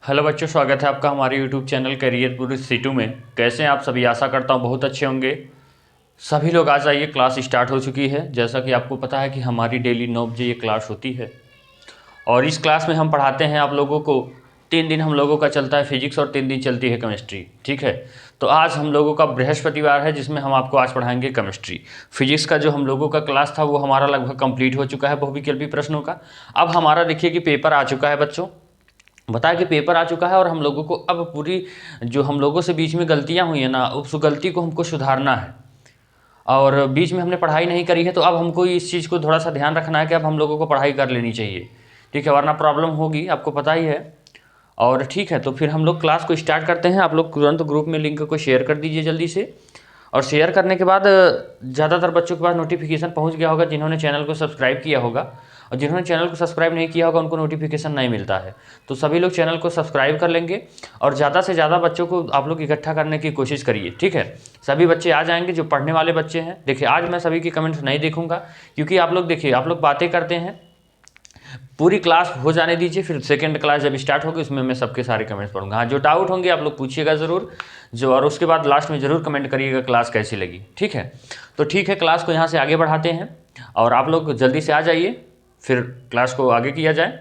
Hello बच्चों, स्वागत है आपका हमारे यूट्यूब चैनल करियर पुरुष सीटू में। कैसे हैं आप सभी? आशा करता हूं बहुत अच्छे होंगे। सभी लोग आ जाइए, क्लास स्टार्ट हो चुकी है। जैसा कि आपको पता है कि हमारी डेली 9 बजे ये क्लास होती है और इस क्लास में हम पढ़ाते हैं आप लोगों को। 3 दिन हम लोगों का चलता है फिजिक्स और 3 दिन चलती है केमिस्ट्री। ठीक है, तो आज हम लोगों का बृहस्पतिवार है जिसमें हम आपको आज पढ़ाएंगे केमिस्ट्री। फिजिक्स का जो हम लोगों का क्लास था वो हमारा लगभग कंप्लीट हो चुका है बहुविकल्पी प्रश्नों का। अब हमारा देखिए कि पेपर आ चुका है बच्चों, बताया कि पेपर आ चुका है और हम लोगों को अब पूरी जो हम लोगों से बीच में गलतियां हुई है ना, उस गलती को हमको सुधारना है। और बीच में हमने पढ़ाई नहीं करी है तो अब हमको इस चीज़ को थोड़ा सा ध्यान रखना है कि अब हम लोगों को पढ़ाई कर लेनी चाहिए। ठीक है, वरना प्रॉब्लम होगी, आपको पता ही है। और ठीक है, तो फिर हम लोग क्लास को स्टार्ट करते हैं। आप लोग तुरंत ग्रुप में लिंक को शेयर कर दीजिए जल्दी से। और शेयर करने के बाद ज़्यादातर बच्चों के पास नोटिफिकेशन पहुंच गया होगा जिन्होंने चैनल को सब्सक्राइब किया होगा, और जिन्होंने चैनल को सब्सक्राइब नहीं किया होगा उनको नोटिफिकेशन नहीं मिलता है। तो सभी लोग चैनल को सब्सक्राइब कर लेंगे और ज़्यादा से ज़्यादा बच्चों को आप लोग इकट्ठा करने की कोशिश करिए। ठीक है, सभी बच्चे आ जाएंगे जो पढ़ने वाले बच्चे हैं। देखिए, आज मैं सभी के कमेंट्स नहीं देखूंगा क्योंकि आप लोग देखिए, आप लोग बातें करते हैं। पूरी क्लास हो जाने दीजिए, फिर सेकंड क्लास जब स्टार्ट होगी उसमें मैं सबके सारे कमेंट्स पढ़ूंगा। हाँ, जो डाउट होंगे आप लोग पूछिएगा ज़रूर जो, और उसके बाद लास्ट में ज़रूर कमेंट करिएगा क्लास कैसी लगी। ठीक है, तो ठीक है, क्लास को यहाँ से आगे बढ़ाते हैं और आप लोग जल्दी से आ जाइए, फिर क्लास को आगे किया जाए।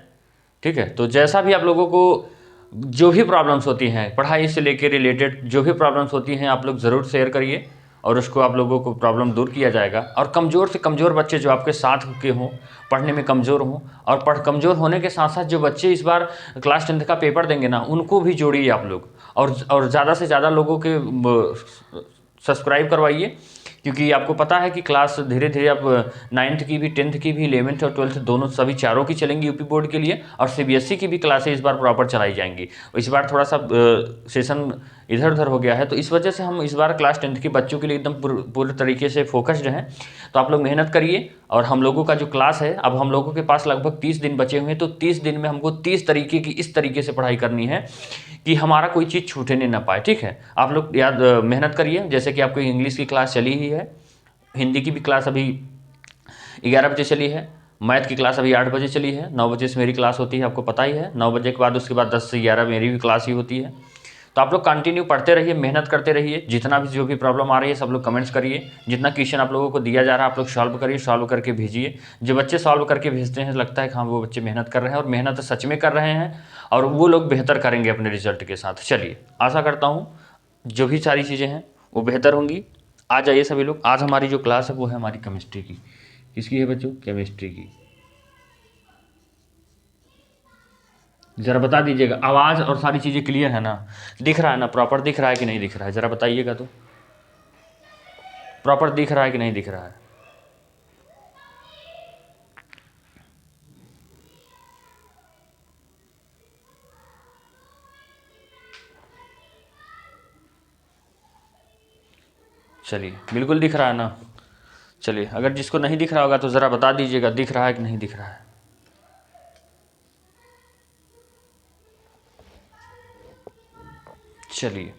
ठीक है, तो जैसा भी आप लोगों को जो भी प्रॉब्लम्स होती हैं पढ़ाई से लेकर रिलेटेड, जो भी प्रॉब्लम्स होती हैं आप लोग ज़रूर शेयर करिए और उसको आप लोगों को प्रॉब्लम दूर किया जाएगा। और कमज़ोर से कमज़ोर बच्चे जो आपके साथ के हों, पढ़ने में कमज़ोर हों, और कमज़ोर होने के साथ साथ जो बच्चे इस बार क्लास 10th का पेपर देंगे ना, उनको भी जोड़िए आप लोग। और ज़्यादा से ज़्यादा लोगों के सब्सक्राइब करवाइए, क्योंकि आपको पता है कि क्लास धीरे धीरे अब 9th की भी, 10th की भी, 11th और 12th दोनों सभी चारों की चलेंगी यूपी बोर्ड के लिए। और सीबीएसई की भी क्लासें इस बार प्रॉपर चलाई जाएंगी। इस बार थोड़ा सा सेशन इधर उधर हो गया है, तो इस वजह से हम इस बार क्लास 10th के बच्चों के लिए एकदम पूरे तरीके से फोकस्ड हैं। तो आप लोग मेहनत करिए। और हम लोगों का जो क्लास है, अब हम लोगों के पास लगभग 30 दिन बचे हुए हैं, तो 30 दिन में हमको 30 तरीके की इस तरीके से पढ़ाई करनी है कि हमारा कोई चीज़ छूटने ना पाए। ठीक है, आप लोग याद मेहनत करिए। जैसे कि आपको इंग्लिश की क्लास चली ही है, हिंदी की भी क्लास अभी 11 बजे चली है, मैथ की क्लास अभी 8 बजे चली है, 9 बजे से मेरी क्लास होती है, आपको पता ही है। 9 बजे के बाद उसके बाद 10 से 11 मेरी भी क्लास ही होती है। तो आप लोग कंटिन्यू पढ़ते रहिए, मेहनत करते रहिए। जितना भी जो भी प्रॉब्लम आ रही है सब लोग कमेंट्स करिए। जितना क्वेश्चन आप लोगों को दिया जा रहा है आप लोग सॉल्व करिए, सॉल्व करके भेजिए। जो बच्चे सॉल्व करके भेजते हैं लगता है कि हाँ वो बच्चे मेहनत कर रहे हैं, और मेहनत सच में कर रहे हैं, और वो लोग बेहतर करेंगे अपने रिजल्ट के साथ। चलिए, आशा करता हूँ जो भी सारी चीज़ें हैं वो बेहतर होंगी। आ जाइए सभी लोग। आज हमारी जो क्लास है वो है हमारी केमिस्ट्री की। किसकी है बच्चों? केमिस्ट्री की। ज़रा बता दीजिएगा, आवाज़ और सारी चीज़ें क्लियर है ना? दिख रहा है ना? प्रॉपर दिख रहा है कि नहीं दिख रहा है? ज़रा बताइएगा तो, प्रॉपर दिख रहा है कि नहीं दिख रहा है? चलिए, बिल्कुल दिख रहा है ना? चलिए, अगर जिसको नहीं दिख रहा होगा तो ज़रा बता दीजिएगा दिख रहा है कि नहीं दिख रहा है। चलिए,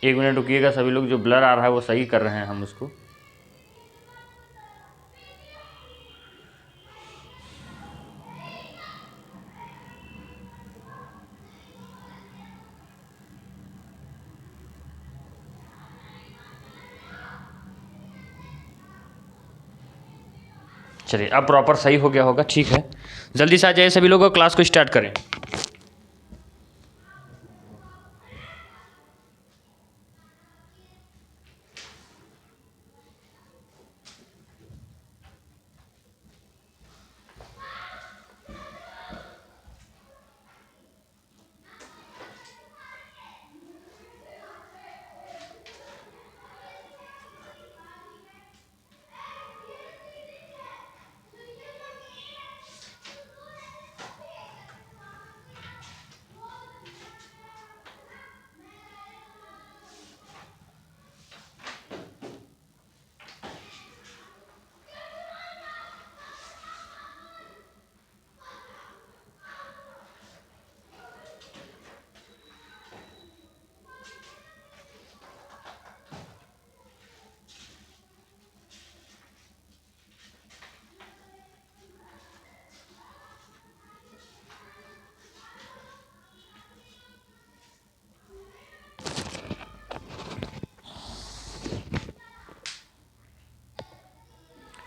एक मिनट रुकिएगा सभी लोग। जो ब्लर आ रहा है वो सही कर रहे हैं हम उसको। चलिए, अब प्रॉपर सही हो गया होगा। ठीक है, जल्दी से आ जाइए सभी लोग और क्लास को स्टार्ट करें।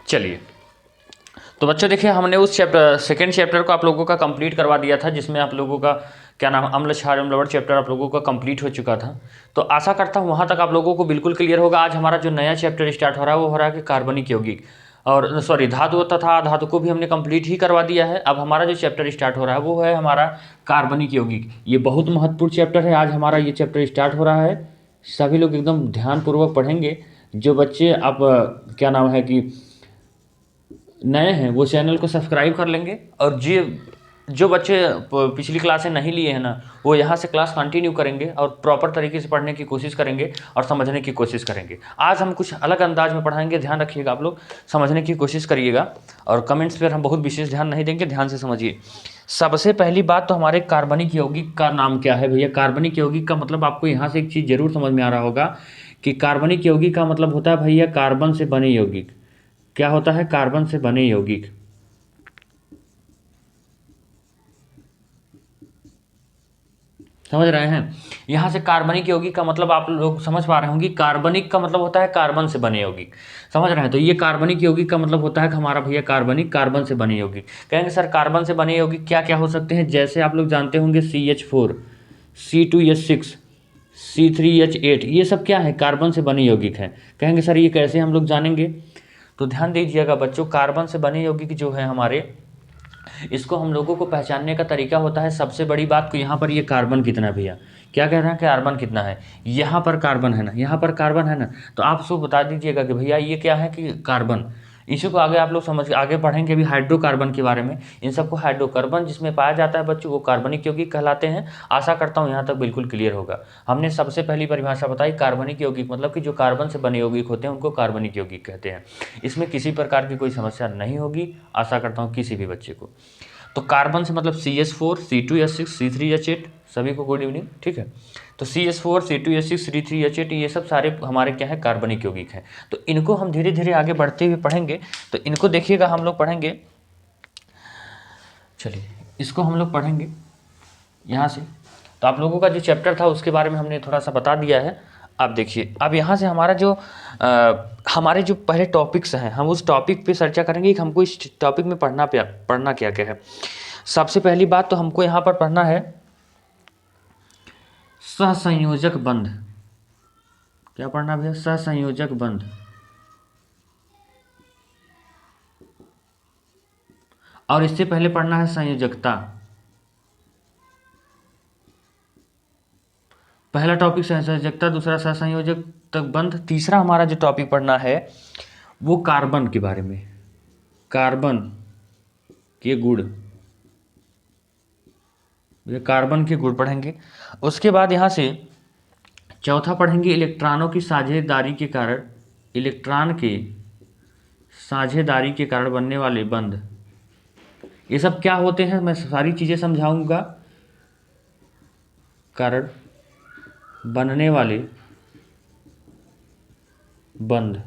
चलिए, तो बच्चों देखिए, हमने उस सेकंड चैप्टर को आप लोगों का कंप्लीट करवा दिया था, जिसमें आप लोगों का क्या नाम, अम्ल क्षार अम्लवण चैप्टर आप लोगों का कंप्लीट हो चुका था। तो आशा करता हूँ वहाँ तक आप लोगों को बिल्कुल क्लियर होगा। आज हमारा जो नया चैप्टर स्टार्ट हो रहा है वो हो रहा है कि कार्बनिक यौगिक, और सॉरी धातु तथा धातु को भी हमने कंप्लीट ही करवा दिया है। अब हमारा जो चैप्टर स्टार्ट हो रहा है वो है हमारा कार्बनिक यौगिक। ये बहुत महत्वपूर्ण चैप्टर है। आज हमारा ये चैप्टर स्टार्ट हो रहा है। सभी लोग एकदम ध्यानपूर्वक पढ़ेंगे। जो बच्चे आप क्या नाम है कि नए हैं वो चैनल को सब्सक्राइब कर लेंगे, और जो बच्चे पिछली क्लासें नहीं लिए हैं ना, वो यहाँ से क्लास कंटिन्यू करेंगे और प्रॉपर तरीके से पढ़ने की कोशिश करेंगे और समझने की कोशिश करेंगे। आज हम कुछ अलग अंदाज में पढ़ाएंगे, ध्यान रखिएगा, आप लोग समझने की कोशिश करिएगा, और कमेंट्स पर हम बहुत विशेष ध्यान नहीं देंगे, ध्यान से समझिए। सबसे पहली बात तो हमारे कार्बनिक यौगिक का नाम क्या है भैया। कार्बनिक यौगिक का मतलब आपको यहाँ से एक चीज़ जरूर समझ में आ रहा होगा कि कार्बनिक यौगिक का मतलब होता है भैया कार्बन से बने यौगिक। क्या होता है? कार्बन से बने यौगिक। समझ रहे हैं? यहाँ से कार्बनिक यौगिक का मतलब आप लोग समझ पा रहे होंगे। कार्बनिक का मतलब होता है कार्बन से बने यौगिक। समझ रहे हैं? तो ये कार्बनिक यौगिक का मतलब होता है कि हमारा भैया कार्बनिक, कार्बन से बने यौगिक। कहेंगे सर कार्बन से बने यौगिक क्या क्या हो सकते हैं? जैसे आप लोग जानते होंगे CH4, C2H6, C3H8, ये सब क्या है? कार्बन से बने यौगिक हैं। कहेंगे सर ये कैसे हम लोग जानेंगे? तो ध्यान दीजिएगा बच्चों, कार्बन से बने यौगिक जो है हमारे, इसको हम लोगों को पहचानने का तरीका होता है। सबसे बड़ी बात को यहाँ पर ये कार्बन कितना है भैया, क्या कह रहे हैं? कार्बन कितना है? यहाँ पर कार्बन है ना, यहाँ पर कार्बन है ना, तो आप उसको बता दीजिएगा कि भैया ये क्या है कि कार्बन। इसी को आगे आप लोग समझ आगे पढ़ेंगे भी हाइड्रोकार्बन के बारे में। इन सबको हाइड्रोकार्बन जिसमें पाया जाता है बच्चों, वो कार्बनिक यौगिक कहलाते हैं। आशा करता हूँ यहाँ तक बिल्कुल क्लियर होगा। हमने सबसे पहली परिभाषा बताई कार्बनिक यौगिक, मतलब कि जो कार्बन से बने यौगिक होते हैं उनको कार्बनिक यौगिक कहते हैं। इसमें किसी प्रकार की कोई समस्या नहीं होगी, आशा करता हूँ किसी भी बच्चे को। तो कार्बन से मतलब CH4, C2H6, C3H8, सभी को गुड इवनिंग, ठीक है। तो CH4, C2H6, C3H8 ये सब सारे हमारे क्या है? कार्बनिक यौगिक हैं। तो इनको हम धीरे धीरे आगे बढ़ते हुए पढ़ेंगे। तो इनको देखिएगा हम लोग पढ़ेंगे। चलिए इसको हम लोग पढ़ेंगे यहाँ से। तो आप लोगों का जो चैप्टर था उसके बारे में हमने थोड़ा सा बता दिया है। अब देखिए, अब यहाँ से हमारा जो हमारे जो पहले टॉपिक्स हैं, हम उस टॉपिक पे चर्चा करेंगे कि हमको इस टॉपिक में पढ़ना क्या क्या है। सबसे पहली बात तो हमको यहाँ पर पढ़ना है सहसंयोजक बंध। क्या पढ़ना भैया? सहसंयोजक बंध। और इससे पहले पढ़ना है संयोजकता। पहला टॉपिक सहसंयोजकता, दूसरा सहसंयोजक बंध, तीसरा हमारा जो टॉपिक पढ़ना है वो कार्बन के बारे में, कार्बन के गुण। ये कार्बन के गुण पढ़ेंगे। उसके बाद यहाँ से चौथा पढ़ेंगे इलेक्ट्रॉनों की साझेदारी के कारण, इलेक्ट्रॉन के साझेदारी के कारण बनने वाले बंध। ये सब क्या होते हैं मैं सारी चीज़ें समझाऊंगा। कारण बनने वाले बंध,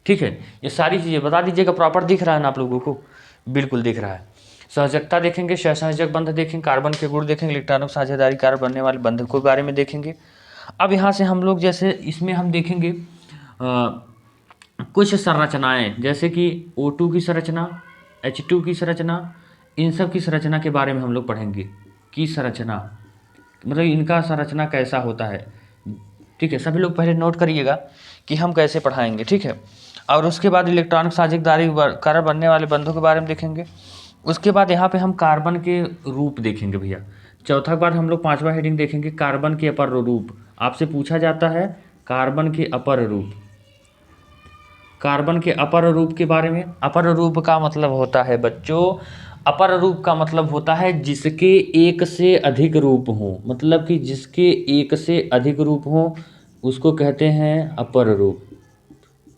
ठीक है। ये सारी चीज़ें बता दीजिएगा। प्रॉपर दिख रहा है ना आप लोगों को? बिल्कुल दिख रहा है। सहजकता देखेंगे, सहसंयोजक बंध देखेंगे, कार्बन के गुण देखेंगे, इलेक्ट्रॉनों की साझेदारी कारण बनने वाले बंध के बारे में देखेंगे। अब यहाँ से हम लोग जैसे इसमें हम देखेंगे कुछ संरचनाएं, जैसे कि O2 की संरचना, H2 की संरचना, इन सब की संरचना के बारे में हम लोग पढ़ेंगे। की संरचना मतलब इनका संरचना कैसा होता है, ठीक है। सभी लोग पहले नोट करिएगा कि हम कैसे पढ़ाएंगे, ठीक है। और उसके बाद इलेक्ट्रॉनिक साझेदारी कारण बनने वाले बंधों के बारे में देखेंगे। उसके बाद यहाँ पे हम कार्बन के रूप देखेंगे भैया। चौथा बार हम लोग पांचवा हेडिंग देखेंगे कार्बन के अपर रूप। आपसे पूछा जाता है कार्बन के अपर रूप, कार्बन के अपर रूप के बारे में। अपर रूप का मतलब होता है बच्चों, अपर रूप का मतलब होता है जिसके एक से अधिक रूप हो, मतलब कि जिसके एक से अधिक रूप हो उसको कहते हैं अपर रूप,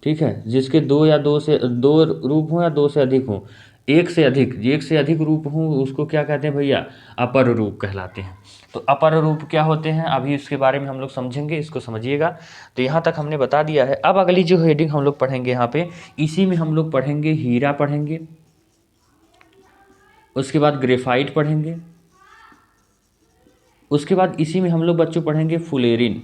ठीक है। जिसके दो रूप हो या दो से अधिक हो, एक से अधिक रूप हो उसको क्या कहते हैं भैया? अपर रूप कहलाते हैं। तो अपर रूप क्या होते हैं अभी इसके बारे में हम लोग समझेंगे, इसको समझिएगा। तो यहाँ तक हमने बता दिया है। अब अगली जो हेडिंग हम लोग पढ़ेंगे यहाँ पे, इसी में हम लोग पढ़ेंगे हीरा पढ़ेंगे, उसके बाद ग्रेफाइट पढ़ेंगे, उसके बाद इसी में हम लोग बच्चों पढ़ेंगे फुलेरिन।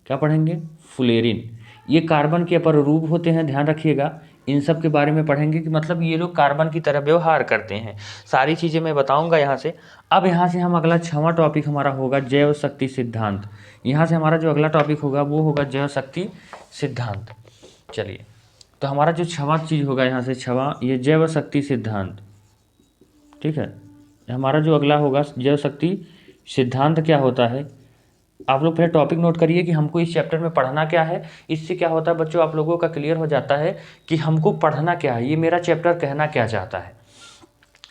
क्या पढ़ेंगे? फुलेरिन। ये कार्बन के अपर रूप होते हैं, ध्यान रखिएगा। इन सब के बारे में पढ़ेंगे कि मतलब ये लोग कार्बन की तरह व्यवहार करते हैं। सारी चीज़ें मैं बताऊंगा यहाँ से। अब यहाँ से हम अगला 6वां टॉपिक हमारा होगा जैव शक्ति सिद्धांत। यहाँ से हमारा जो अगला टॉपिक होगा वो होगा जैव शक्ति सिद्धांत। चलिए, तो हमारा जो 6वां चीज़ होगा यहाँ से 6वां, ये जैव शक्ति सिद्धांत। ठीक है, हमारा जो अगला होगा जैव शक्ति सिद्धांत क्या होता है। आप लोग पहले टॉपिक नोट करिए कि हमको इस चैप्टर में पढ़ना क्या है। इससे क्या होता है बच्चों, आप लोगों का क्लियर हो जाता है कि हमको पढ़ना क्या है, ये मेरा चैप्टर कहना क्या चाहता है।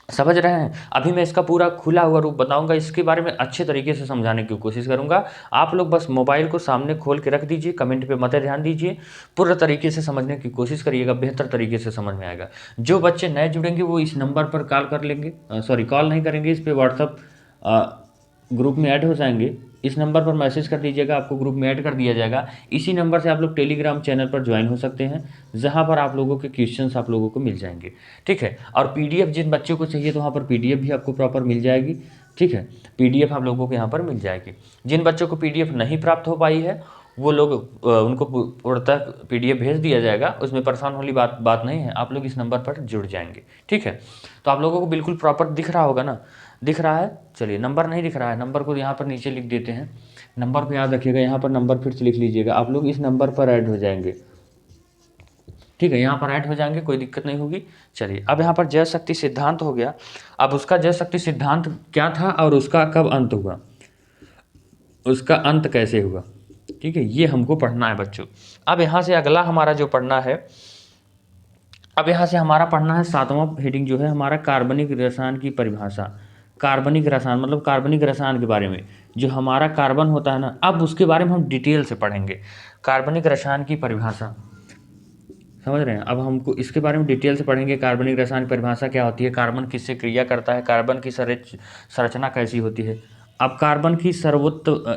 समझ रहे हैं। अभी मैं इसका पूरा खुला हुआ रूप बताऊंगा, इसके बारे में अच्छे तरीके से समझाने की कोशिश करूंगा। आप लोग बस मोबाइल को सामने खोल के रख दीजिए, कमेंट पे मत ध्यान दीजिए, पूरा तरीके से समझने की कोशिश करिएगा, बेहतर तरीके से समझ में आएगा। जो बच्चे नए जुड़ेंगे वो इस नंबर पर कॉल कर लेंगे, सॉरी कॉल नहीं करेंगे, इस पर व्हाट्सअप ग्रुप में ऐड हो जाएंगे। इस नंबर पर मैसेज कर दीजिएगा, आपको ग्रुप में ऐड कर दिया जाएगा। इसी नंबर से आप लोग टेलीग्राम चैनल पर ज्वाइन हो सकते हैं, जहां पर आप लोगों के क्वेश्चंस आप लोगों को मिल जाएंगे। ठीक है, और पीडीएफ जिन बच्चों को चाहिए तो वहाँ पर पीडीएफ भी आपको प्रॉपर मिल जाएगी। ठीक है, पीडीएफ आप लोगों को यहाँ पर मिल जाएगी। जिन बच्चों को पीडीएफ नहीं प्राप्त हो पाई है वो लोग उनको पूर्णतः पीडीएफ भेज दिया जाएगा, उसमें परेशान वाली बात नहीं है। आप लोग इस नंबर पर जुड़ जाएंगे। ठीक है, तो आप लोगों को बिल्कुल प्रॉपर दिख रहा होगा ना, दिख रहा है। चलिए, नंबर नहीं दिख रहा है, नंबर को यहाँ पर नीचे लिख देते हैं। नंबर पे याद रखिएगा, यहाँ पर नंबर फिर से लिख लीजिएगा। आप लोग इस नंबर पर ऐड हो जाएंगे। ठीक है, यहाँ पर ऐड हो जाएंगे, कोई दिक्कत नहीं होगी। चलिए, अब यहाँ पर जैव शक्ति सिद्धांत हो गया। अब उसका जैव शक्ति सिद्धांत क्या था और उसका कब अंत हुआ, उसका अंत कैसे हुआ, ठीक है, ये हमको पढ़ना है बच्चों। अब यहाँ से अगला हमारा जो पढ़ना है, अब यहाँ से हमारा पढ़ना है 7वां हेडिंग जो है हमारा कार्बनिक रसायन की परिभाषा। कार्बनिक रसायन मतलब कार्बनिक रसायन के बारे में, जो हमारा कार्बन होता है ना, अब उसके बारे में हम डिटेल से पढ़ेंगे। कार्बनिक रसायन की परिभाषा, समझ रहे हैं। अब हमको इसके बारे में डिटेल से पढ़ेंगे। कार्बनिक रसायन की परिभाषा क्या होती है, कार्बन किससे क्रिया करता है, कार्बन की संरचना कैसी होती है। अब कार्बन की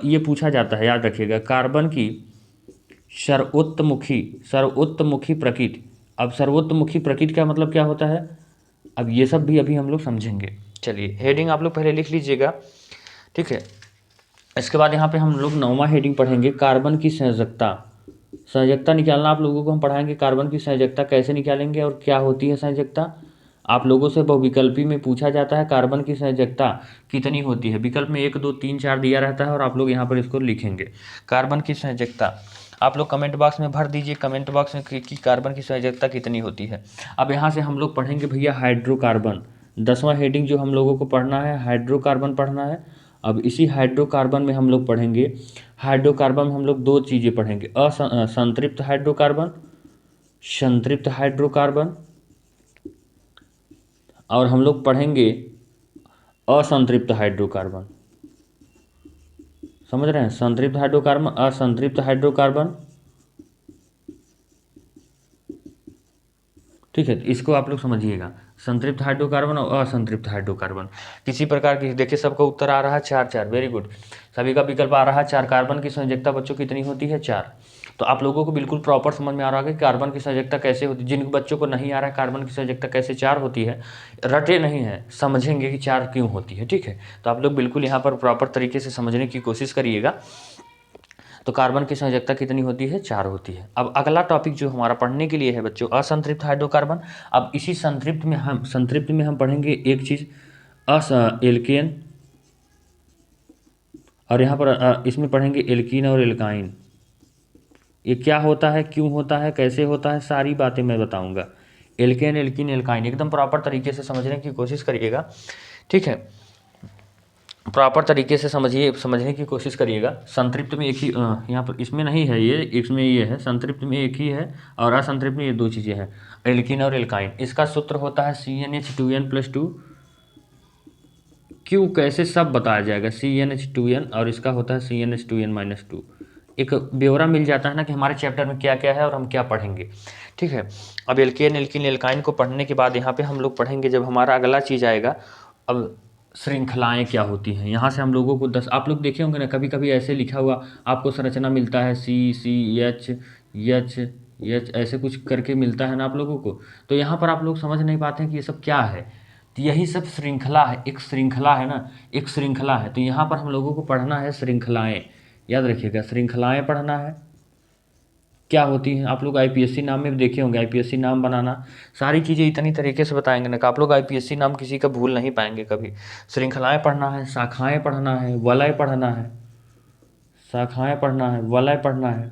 ये पूछा जाता है, याद रखिएगा, कार्बन की सर्वोत्तमुखी प्रकृति। अब सर्वोत्तमुखी प्रकृति का मतलब क्या होता है, अब ये सब भी अभी हम लोग समझेंगे। चलिए, हेडिंग आप लोग पहले लिख लीजिएगा। ठीक है, इसके बाद यहाँ पे हम लोग 9वां हेडिंग पढ़ेंगे, कार्बन की संयोजकता। संयोजकता निकालना आप लोगों को हम पढ़ाएंगे, कार्बन की संयोजकता कैसे निकालेंगे और क्या होती है संयोजकता। आप लोगों से बहुविकल्पी में पूछा जाता है कार्बन की संयोजकता कितनी होती है। विकल्प में 1 2 3 4 दिया रहता है और आप लोग यहाँ पर इसको लिखेंगे। कार्बन की संयोजकता आप लोग कमेंट बॉक्स में भर दीजिए, कमेंट बॉक्स में कि कार्बन की संयोजकता कितनी होती है। अब यहाँ से हम लोग पढ़ेंगे भैया हाइड्रोकार्बन। 10वां हेडिंग जो हम लोगों को पढ़ना है, हाइड्रोकार्बन पढ़ना है। अब इसी हाइड्रोकार्बन में हम लोग पढ़ेंगे, हाइड्रोकार्बन में हम लोग 2 चीज़ें पढ़ेंगे, संतृप्त हाइड्रोकार्बन, संतृप्त हाइड्रोकार्बन, और हम लोग पढ़ेंगे असंतृप्त हाइड्रोकार्बन। समझ रहे हैं, संतृप्त हाइड्रोकार्बन, असंतृप्त हाइड्रोकार्बन। ठीक है, तो इसको आप लोग समझिएगा, संतृप्त हाइड्रोकार्बन और असंतृप्त हाइड्रोकार्बन। किसी प्रकार की, देखिए सबका उत्तर आ रहा है 4 4, वेरी गुड। सभी का विकल्प आ रहा है 4। कार्बन की संयोजकता बच्चों कितनी होती है, 4। तो आप लोगों को बिल्कुल प्रॉपर समझ में आ रहा है कि कार्बन की संयोजकता कैसे होती है। जिन बच्चों को नहीं आ रहा है कार्बन की संयोजकता कैसे 4 होती है, रटे नहीं है, समझेंगे कि 4 क्यों होती है। ठीक है, तो आप लोग बिल्कुल यहाँ पर प्रॉपर तरीके से समझने की कोशिश करिएगा। तो कार्बन की संयोजकता कितनी होती है, 4 होती है। अब अगला टॉपिक जो हमारा पढ़ने के लिए है बच्चों, असंतृप्त हाइड्रोकार्बन। अब इसी संतृप्त में हम पढ़ेंगे एक चीज़, एल्केन, और यहाँ पर इसमें पढ़ेंगे एल्कीन और एल्काइन। ये क्या होता है, क्यों होता है, कैसे होता है, सारी बातें मैं बताऊंगा। एल्केन, एल्कीन, एल्काइन एकदम प्रॉपर तरीके से समझने की कोशिश करिएगा। ठीक है, प्रॉपर तरीके से समझने की कोशिश करिएगा। संतृप्त में एक ही, यहाँ पर इसमें नहीं है ये, इसमें ये है, संतृप्त में एक ही है और असंतृप्त में ये 2 चीज़ें हैं, एल्कीन और एल्काइन। इसका सूत्र होता है CnH2n+2। क्यों कैसे सब बताया जाएगा, CnH2n, और इसका होता है CnH2n-2। एक ब्यौरा मिल जाता है ना कि हमारे चैप्टर में क्या क्या है और हम क्या पढ़ेंगे। ठीक है, अब एल्केन, एल्कीन, एल्काइन को पढ़ने के बाद यहाँ पे हम लोग पढ़ेंगे, जब हमारा अगला चीज़ आएगा, अब श्रृंखलाएं क्या होती हैं। यहाँ से हम लोगों को 10, आप लोग देखे होंगे ना, कभी कभी ऐसे लिखा हुआ आपको संरचना मिलता है, CH ऐसे कुछ करके मिलता है ना आप लोगों को। तो यहाँ पर आप लोग समझ नहीं पाते हैं कि ये सब क्या है। तो यही सब श्रृंखला है, एक श्रृंखला है ना, एक श्रृंखला है। तो यहाँ पर हम लोगों को पढ़ना है श्रृंखलाएं, याद रखिएगा, श्रृंखलाएं पढ़ना है। क्या होती हैं। आप लोग आईपीएससी नाम में देखे होंगे, आईपीएससी नाम बनाना, सारी चीज़ें इतनी तरीके से बताएंगे ना कि आप लोग आईपीएससी नाम किसी का भूल नहीं पाएंगे कभी। श्रृंखलाएं पढ़ना है, शाखाएं पढ़ना है, वलय पढ़ना है, शाखाएं पढ़ना है, वलय पढ़ना है,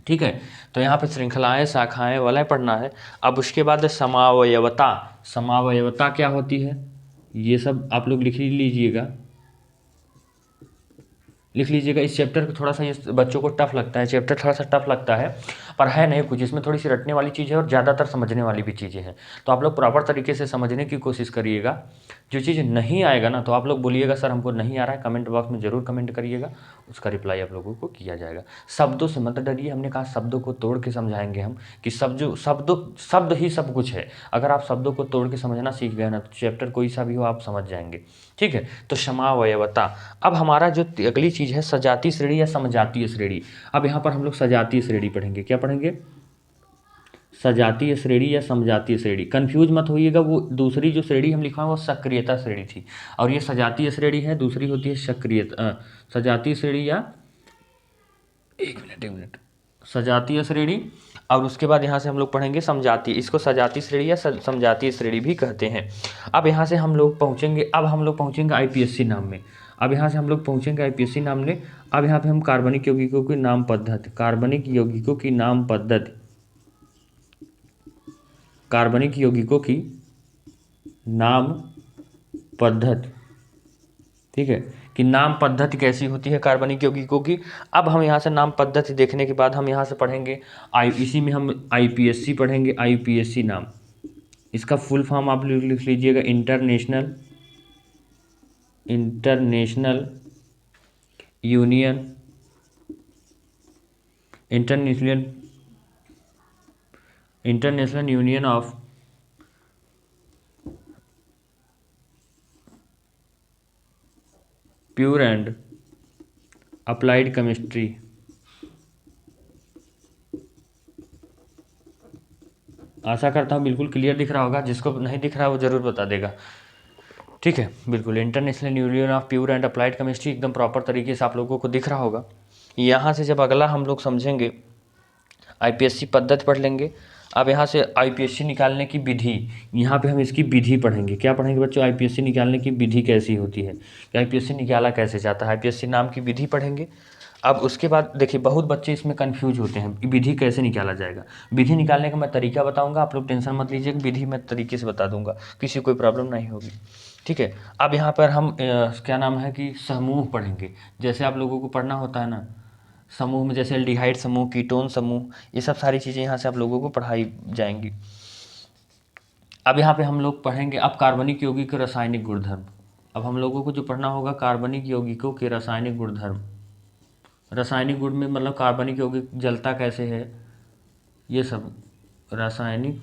ठीक है। तो यहाँ पे श्रृंखलाएं, शाखाएं, वलय पढ़ना है। अब उसके बाद समावयवता, समावयवता क्या होती है ये सब आप लोग लिख लीजिएगा, लिख लीजिएगा। इस चैप्टर को थोड़ा सा ये बच्चों को टफ लगता है, चैप्टर थोड़ा सा टफ लगता है, पर है नहीं कुछ, इसमें थोड़ी सी रटने वाली चीज़ है और ज़्यादातर समझने वाली भी चीज़ें हैं। तो आप लोग प्रॉपर तरीके से समझने की कोशिश करिएगा। जो चीज़ नहीं आएगा ना तो आप लोग बोलिएगा सर हमको नहीं आ रहा है, कमेंट बॉक्स में ज़रूर कमेंट करिएगा, उसका रिप्लाई आप लोगों को किया जाएगा। शब्दों से मत डरिए, हमने कहा शब्दों को तोड़ के समझाएंगे हम, कि शब्द ही सब कुछ है। अगर आप शब्दों को तोड़ के समझना सीख गए ना तो चैप्टर कोई सा भी हो आप समझ जाएंगे, ठीक है। तो समावयवता। अब हमारा जो अगली चीज़ है सजातीय श्रेणी या समजातीय श्रेणी। अब यहाँ पर हम लोग सजातीय श्रेणी पढ़ेंगे। क्या पढ़ेंगे? सजातीय श्रेणी या समजातीय श्रेणी। कंफ्यूज मत होइएगा, वो दूसरी जो श्रेणी हम लिखा है वो सक्रियता श्रेणी थी, और ये सजातीय श्रेणी है, दूसरी होती है सक्रियता। सजातीय श्रेणी या एक मिनट, सजातीय श्रेणी। और उसके बाद यहाँ से हम लोग पढ़ेंगे समजातीय, इसको सजातीय श्रेणी या समजातीय श्रेणी भी कहते हैं। अब यहाँ से हम लोग पहुँचेंगे, अब हम लोग पहुँचेंगे आईपीएससी नाम में। अब यहाँ से हम लोग पहुँचेंगे आईपीएससी नाम में। अब यहाँ पे हम कार्बनिक यौगिकों की नाम पद्धति, कार्बनिक यौगिकों की नाम पद्धति, कार्बनिक यौगिकों की नाम पद्धति, ठीक है, कि नाम पद्धति कैसी होती है कार्बनिक यौगिकों की। अब हम यहाँ से नाम पद्धति देखने के बाद हम यहाँ से पढ़ेंगे इसी में हम आईपीएससी पढ़ेंगे, आईपीएससी नाम, इसका फुल फॉर्म आप लिख लीजिएगा, international union, international union of pure and applied chemistry. आशा करता हूँ बिल्कुल क्लियर दिख रहा होगा, जिसको नहीं दिख रहा है वो ज़रूर बता देगा, ठीक है। बिल्कुल international union of pure and applied chemistry एकदम प्रॉपर तरीके से आप लोगों को दिख रहा होगा। यहाँ से जब अगला हम लोग समझेंगे आईपीएससी पद्धति पढ़ लेंगे। अब यहाँ से आईपीएससी निकालने की विधि, यहाँ पे हम इसकी विधि पढ़ेंगे। क्या पढ़ेंगे बच्चों? आईपीएससी निकालने की विधि कैसी होती है, कि आईपीएससी निकाला कैसे जाता है, आईपीएससी नाम की विधि पढ़ेंगे। अब उसके बाद देखिए बहुत बच्चे इसमें कंफ्यूज होते हैं, विधि कैसे निकाला जाएगा। विधि निकालने का मैं तरीका बताऊंगा, आप लोग टेंशन मत लीजिए, विधि मैं तरीके से बता दूंगा, किसी कोई प्रॉब्लम नहीं होगी, ठीक है। अब यहाँ पर हम क्या नाम है कि समूह पढ़ेंगे। जैसे आप लोगों को पढ़ना होता है ना समूह में, जैसे एल्डिहाइड समूह, कीटोन समूह, ये सब सारी चीज़ें यहाँ से आप लोगों को पढ़ाई जाएंगी। अब यहाँ पे हम लोग पढ़ेंगे अब कार्बनिक यौगिक के रासायनिक गुणधर्म। अब हम लोगों को जो पढ़ना होगा कार्बनिक यौगिकों के रासायनिक गुणधर्म, रासायनिक गुण में मतलब कार्बनिक यौगिक जलता कैसे है, ये सब रासायनिक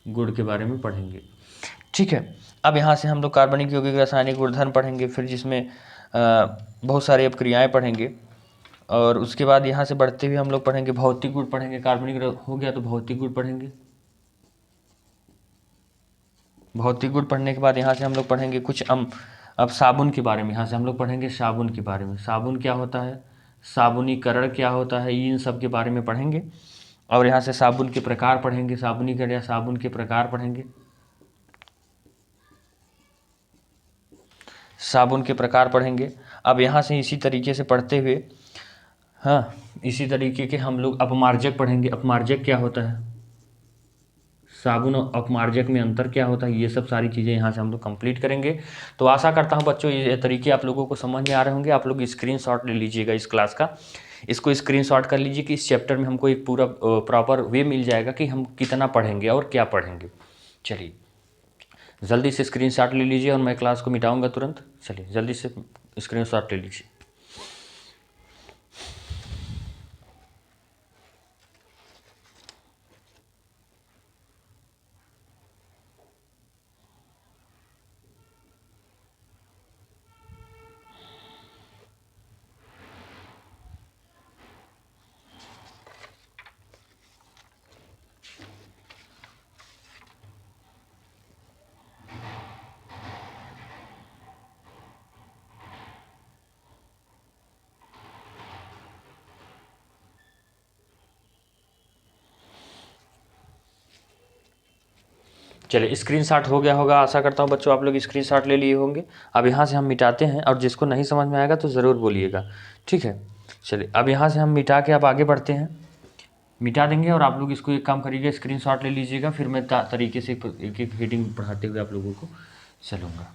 गुण के बारे में पढ़ेंगे, ठीक है। अब यहाँ से हम लोग कार्बनिक यौगिक के रासायनिक गुणधर्म पढ़ेंगे, फिर जिसमें बहुत सारी अपक्रियाएँ पढ़ेंगे, और उसके बाद यहाँ से बढ़ते हुए हम लोग पढ़ेंगे भौतिक गुण पढ़ेंगे। कार्बनिक हो गया तो भौतिक गुण पढ़ेंगे। भौतिक गुण पढ़ने के बाद यहाँ से हम लोग पढ़ेंगे कुछ अब साबुन के बारे में। यहाँ से हम लोग पढ़ेंगे साबुन के बारे में, साबुन क्या होता है, साबुनीकरण क्या होता है, इन सब के बारे में पढ़ेंगे। और यहाँ से साबुन के प्रकार पढ़ेंगे, साबुनीकरण या साबुन के प्रकार पढ़ेंगे, साबुन के प्रकार पढ़ेंगे। अब यहाँ से इसी तरीके से पढ़ते हुए हाँ इसी तरीके के हम लोग अपमार्जक पढ़ेंगे। अपमार्जक क्या होता है, साबुन और अपमार्जक में अंतर क्या होता है, ये सब सारी चीज़ें यहाँ से हम लोग कंप्लीट करेंगे। तो आशा करता हूँ बच्चों ये तरीके आप लोगों को समझ में आ रहे होंगे। आप लोग स्क्रीनशॉट ले लीजिएगा इस क्लास का, इसको स्क्रीनशॉट कर लीजिए कि इस चैप्टर में हमको एक पूरा प्रॉपर वे मिल जाएगा कि हम कितना पढ़ेंगे और क्या पढ़ेंगे। चलिए जल्दी से स्क्रीनशॉट ले लीजिए और मैं क्लास को मिटाऊंगा तुरंत। चलिए जल्दी से स्क्रीनशॉट ले लीजिए। चलिए स्क्रीनशॉट हो गया होगा, आशा करता हूँ बच्चों आप लोग स्क्रीनशॉट ले लिए होंगे। अब यहाँ से हम मिटाते हैं, और जिसको नहीं समझ में आएगा तो ज़रूर बोलिएगा, ठीक है। चलिए अब यहाँ से हम मिटा के अब आगे बढ़ते हैं, मिटा देंगे। और आप लोग इसको एक काम करिएगा, स्क्रीनशॉट ले लीजिएगा, फिर मैं तरीके से एक एक हेडिंग पढ़ाते हुए आप लोगों को चलूँगा।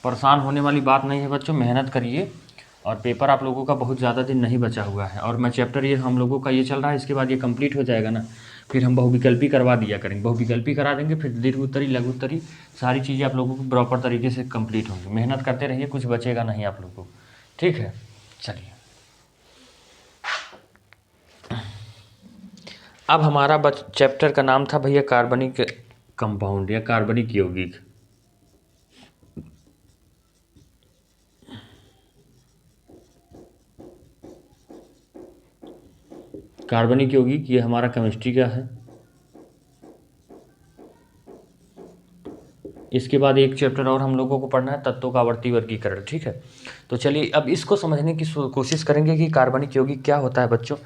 परेशान होने वाली बात नहीं है बच्चों, मेहनत करिए। और पेपर आप लोगों का बहुत ज़्यादा दिन नहीं बचा हुआ है, और मैं चैप्टर ये हम लोगों का ये चल रहा है, इसके बाद ये कंप्लीट हो जाएगा ना, फिर हम बहुविकल्पी करवा दिया करेंगे, बहुविकल्पी करा देंगे, फिर दीर्घ उत्तरी, लघु उत्तरी, सारी चीज़ें आप लोगों को प्रॉपर तरीके से कंप्लीट होंगी। मेहनत करते रहिए, कुछ बचेगा नहीं आप लोगों को, ठीक है। चलिए अब हमारा चैप्टर का नाम था भैया कार्बनिक कंपाउंड या कार्बनिक यौगिक। कार्बनिक यौगिक ये हमारा केमिस्ट्री का है। इसके बाद एक चैप्टर और हम लोगों को पढ़ना है, तत्वों का आवर्ती वर्गीकरण, ठीक है। तो चलिए अब इसको समझने की कोशिश करेंगे कि कार्बनिक यौगिक क्या होता है बच्चों।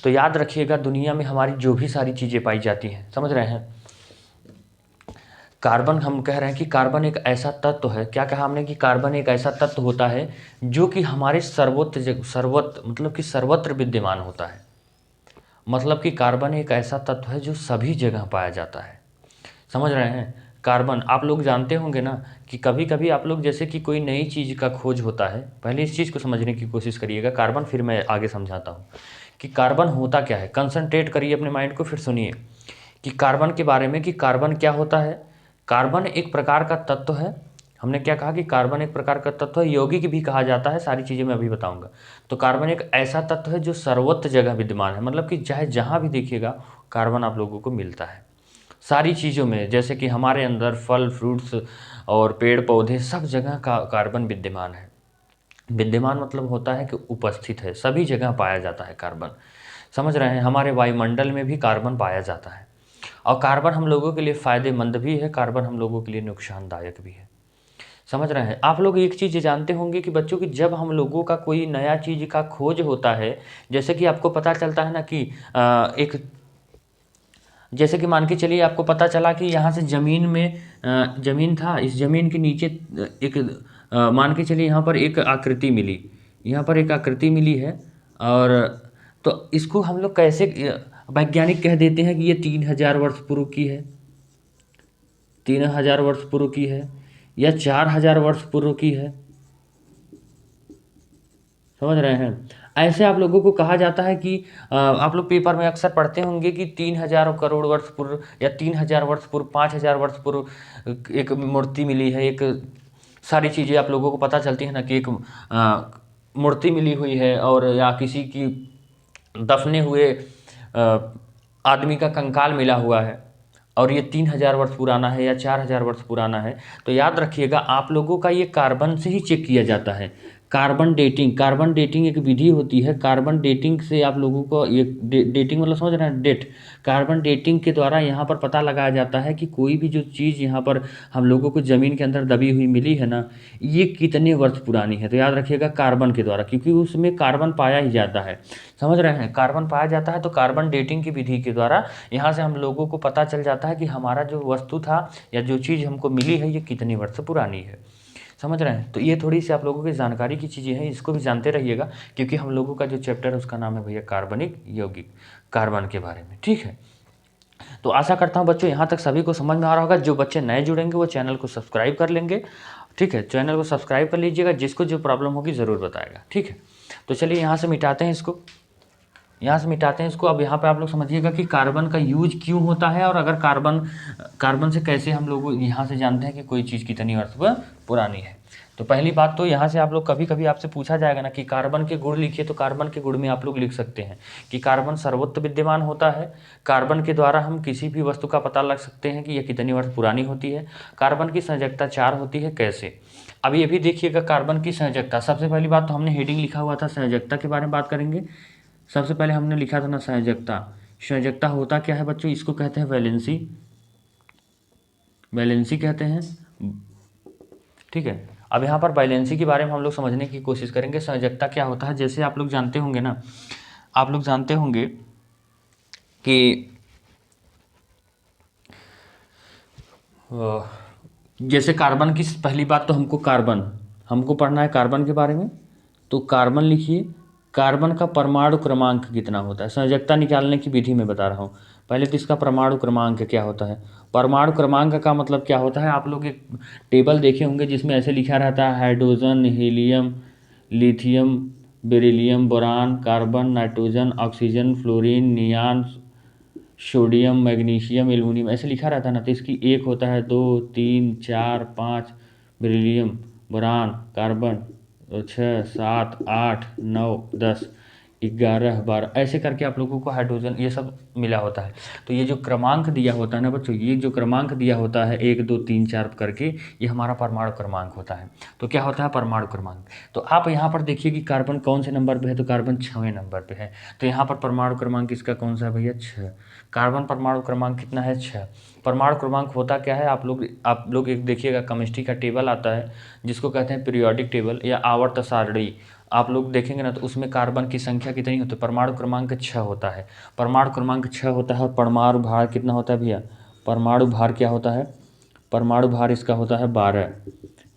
तो याद रखिएगा, दुनिया में हमारी जो भी सारी चीज़ें पाई जाती हैं, समझ रहे हैं, कार्बन, हम कह रहे हैं कि कार्बन एक ऐसा तत्व है, क्या कहा हमने कि कार्बन एक ऐसा तत्व होता है जो कि हमारे सर्वत्र मतलब कि सर्वत्र विद्यमान होता है। मतलब कि कार्बन एक ऐसा तत्व है जो सभी जगह पाया जाता है, समझ रहे हैं। कार्बन आप लोग जानते होंगे ना कि कभी कभी आप लोग जैसे कि कोई नई चीज़ का खोज होता है, पहले इस चीज़ को समझने की कोशिश करिएगा कार्बन, फिर मैं आगे समझाता हूँ कि कार्बन होता क्या है। कंसंट्रेट करिए अपने माइंड को, फिर सुनिए कि कार्बन के बारे में, कि कार्बन क्या होता है। कार्बन एक प्रकार का तत्व है, हमने क्या कहा कि कार्बन एक प्रकार का तत्व है, यौगिक भी कहा जाता है, सारी चीज़ें मैं अभी बताऊंगा। तो कार्बन एक ऐसा तत्व है जो सर्वत्र जगह विद्यमान है, मतलब कि चाहे जहाँ भी देखिएगा कार्बन आप लोगों को मिलता है, सारी चीज़ों में, जैसे कि हमारे अंदर फल फ्रूट्स और पेड़ पौधे, सब जगह का कार्बन विद्यमान है। विद्यमान मतलब होता है कि उपस्थित है, सभी जगह पाया जाता है कार्बन, समझ रहे हैं। हमारे वायुमंडल में भी कार्बन पाया जाता है, और कार्बन हम लोगों के लिए फ़ायदेमंद भी है, कार्बन हम लोगों के लिए नुकसानदायक भी है, समझ रहे हैं। आप लोग एक चीज़ जानते होंगे कि बच्चों की जब हम लोगों का कोई नया चीज़ का खोज होता है, जैसे कि आपको पता चलता है ना कि एक, जैसे कि मान के चलिए आपको पता चला कि यहाँ से ज़मीन में ज़मीन था, इस ज़मीन के नीचे एक मान के चलिए यहाँ पर एक आकृति मिली, यहाँ पर एक आकृति मिली है। और तो इसको हम लोग कैसे वैज्ञानिक कह देते हैं कि ये 3000 वर्ष पूर्व की है, 3000 वर्ष पूर्व की है, या 4000 वर्ष पूर्व की है, समझ रहे हैं। ऐसे आप लोगों को कहा जाता है कि आप लोग पेपर में अक्सर पढ़ते होंगे कि 3000 करोड़ वर्ष पूर्व, या 3000 वर्ष पूर्व, 5000 वर्ष पूर्व एक मूर्ति मिली है, एक, सारी चीज़ें आप लोगों को पता चलती है ना कि एक मूर्ति मिली हुई है, और या किसी की दफने हुए आदमी का कंकाल मिला हुआ है, और ये 3000 वर्ष पुराना है या 4000 वर्ष पुराना है। तो याद रखिएगा आप लोगों का ये कार्बन से ही चेक किया जाता है। कार्बन डेटिंग, कार्बन डेटिंग एक विधि होती है, कार्बन डेटिंग से आप लोगों को ये डेटिंग मतलब समझ रहे हैं, डेट, कार्बन डेटिंग के द्वारा यहाँ पर पता लगाया जाता है कि कोई भी जो चीज़ यहाँ पर हम लोगों को ज़मीन के अंदर दबी हुई मिली है ना, ये कितने वर्ष पुरानी है। तो याद रखिएगा कार्बन के द्वारा, क्योंकि उसमें कार्बन पाया ही जाता है, समझ रहे हैं, कार्बन पाया जाता है। तो कार्बन डेटिंग की विधि के द्वारा यहाँ से हम लोगों को पता चल जाता है कि हमारा जो वस्तु था या जो चीज़ हमको मिली है ये कितने वर्ष पुरानी है, समझ रहे हैं। तो ये थोड़ी सी आप लोगों की जानकारी की चीज़ें हैं, इसको भी जानते रहिएगा, क्योंकि हम लोगों का जो चैप्टर है उसका नाम है भैया कार्बनिक यौगिक, कार्बन के बारे में, ठीक है। तो आशा करता हूँ बच्चों यहाँ तक सभी को समझ में आ रहा होगा। जो बच्चे नए जुड़ेंगे वो चैनल को सब्सक्राइब कर लेंगे, ठीक है, चैनल को सब्सक्राइब कर लीजिएगा, जिसको जो प्रॉब्लम होगी ज़रूर बताएगा, ठीक है। तो चलिए यहाँ से मिटाते हैं इसको, यहाँ से मिटाते हैं इसको। अब यहाँ पे आप लोग समझिएगा कि कार्बन का यूज क्यों होता है, और अगर कार्बन से कैसे हम लोग यहाँ से जानते हैं कि कोई चीज़ कितनी वर्ष पुरानी है। तो पहली बात तो यहाँ से आप लोग, कभी कभी आपसे पूछा जाएगा ना कि कार्बन के गुण लिखिए, तो कार्बन के गुण में आप लोग लिख सकते हैं कि कार्बन सर्वत्र विद्यमान होता है। कार्बन के द्वारा हम किसी भी वस्तु का पता लग सकते हैं कि यह कितनी वर्ष पुरानी होती है। कार्बन की संयोजकता 4 होती है, कैसे, अब ये भी देखिएगा। कार्बन की संयोजकता, सबसे पहली बात तो हमने हेडिंग लिखा हुआ था, संयोजकता के बारे में बात करेंगे। सबसे पहले हमने लिखा था ना संयोजकता। संयोजकता होता क्या है बच्चों, इसको कहते हैं वैलेंसी, वैलेंसी कहते हैं, ठीक है। अब यहाँ पर वैलेंसी के बारे में हम लोग समझने की कोशिश करेंगे। संयोजकता क्या होता है, जैसे आप लोग जानते होंगे ना, आप लोग जानते होंगे कि जैसे कार्बन की पहली बात तो हमको पढ़ना है कार्बन के बारे में। तो कार्बन लिखिए, कार्बन का परमाणु क्रमांक कितना होता है, संयोजकता निकालने की विधि में बता रहा हूँ। पहले तो इसका परमाणु क्रमांक क्या होता है। परमाणु क्रमांक का मतलब क्या होता है, आप लोग एक टेबल देखे होंगे जिसमें ऐसे लिखा रहता है hydrogen, helium, lithium, beryllium, boron, carbon, nitrogen, oxygen, fluorine, neon, sodium, magnesium, aluminium, ऐसे लिखा रहता है ना। तो इसकी एक होता है, 2, 3, 4, 5, बेरिलियम, बोरान, कार्बन, 6, 7, 8, 9, 10, 11, 12, ऐसे करके आप लोगों को हाइड्रोजन ये सब मिला होता है। तो ये जो क्रमांक दिया होता है ना बच्चों, ये जो क्रमांक दिया होता है 1, 2, 3, 4 करके, ये हमारा परमाणु क्रमांक होता है। तो क्या होता है परमाणु क्रमांक। तो आप यहाँ पर देखिए कि कार्बन कौन से नंबर पे है, तो कार्बन 6वें नंबर पे है। तो यहाँ पर परमाणु क्रमांक इसका कौन सा है भैया, 6। कार्बन परमाणु क्रमांक कितना है, 6। परमाणु क्रमांक होता क्या है, आप लोग एक देखिएगा, केमिस्ट्री का टेबल आता है जिसको कहते हैं पीरियोडिक टेबल या आवर्त सारणी। आप लोग देखेंगे ना तो उसमें कार्बन की संख्या कितनी होती है, परमाणु क्रमांक 6 होता है। परमाणु क्रमांक 6 होता है। और परमाणु भार कितना होता है भैया, परमाणु भार क्या होता है, परमाणु भार इसका होता है 12।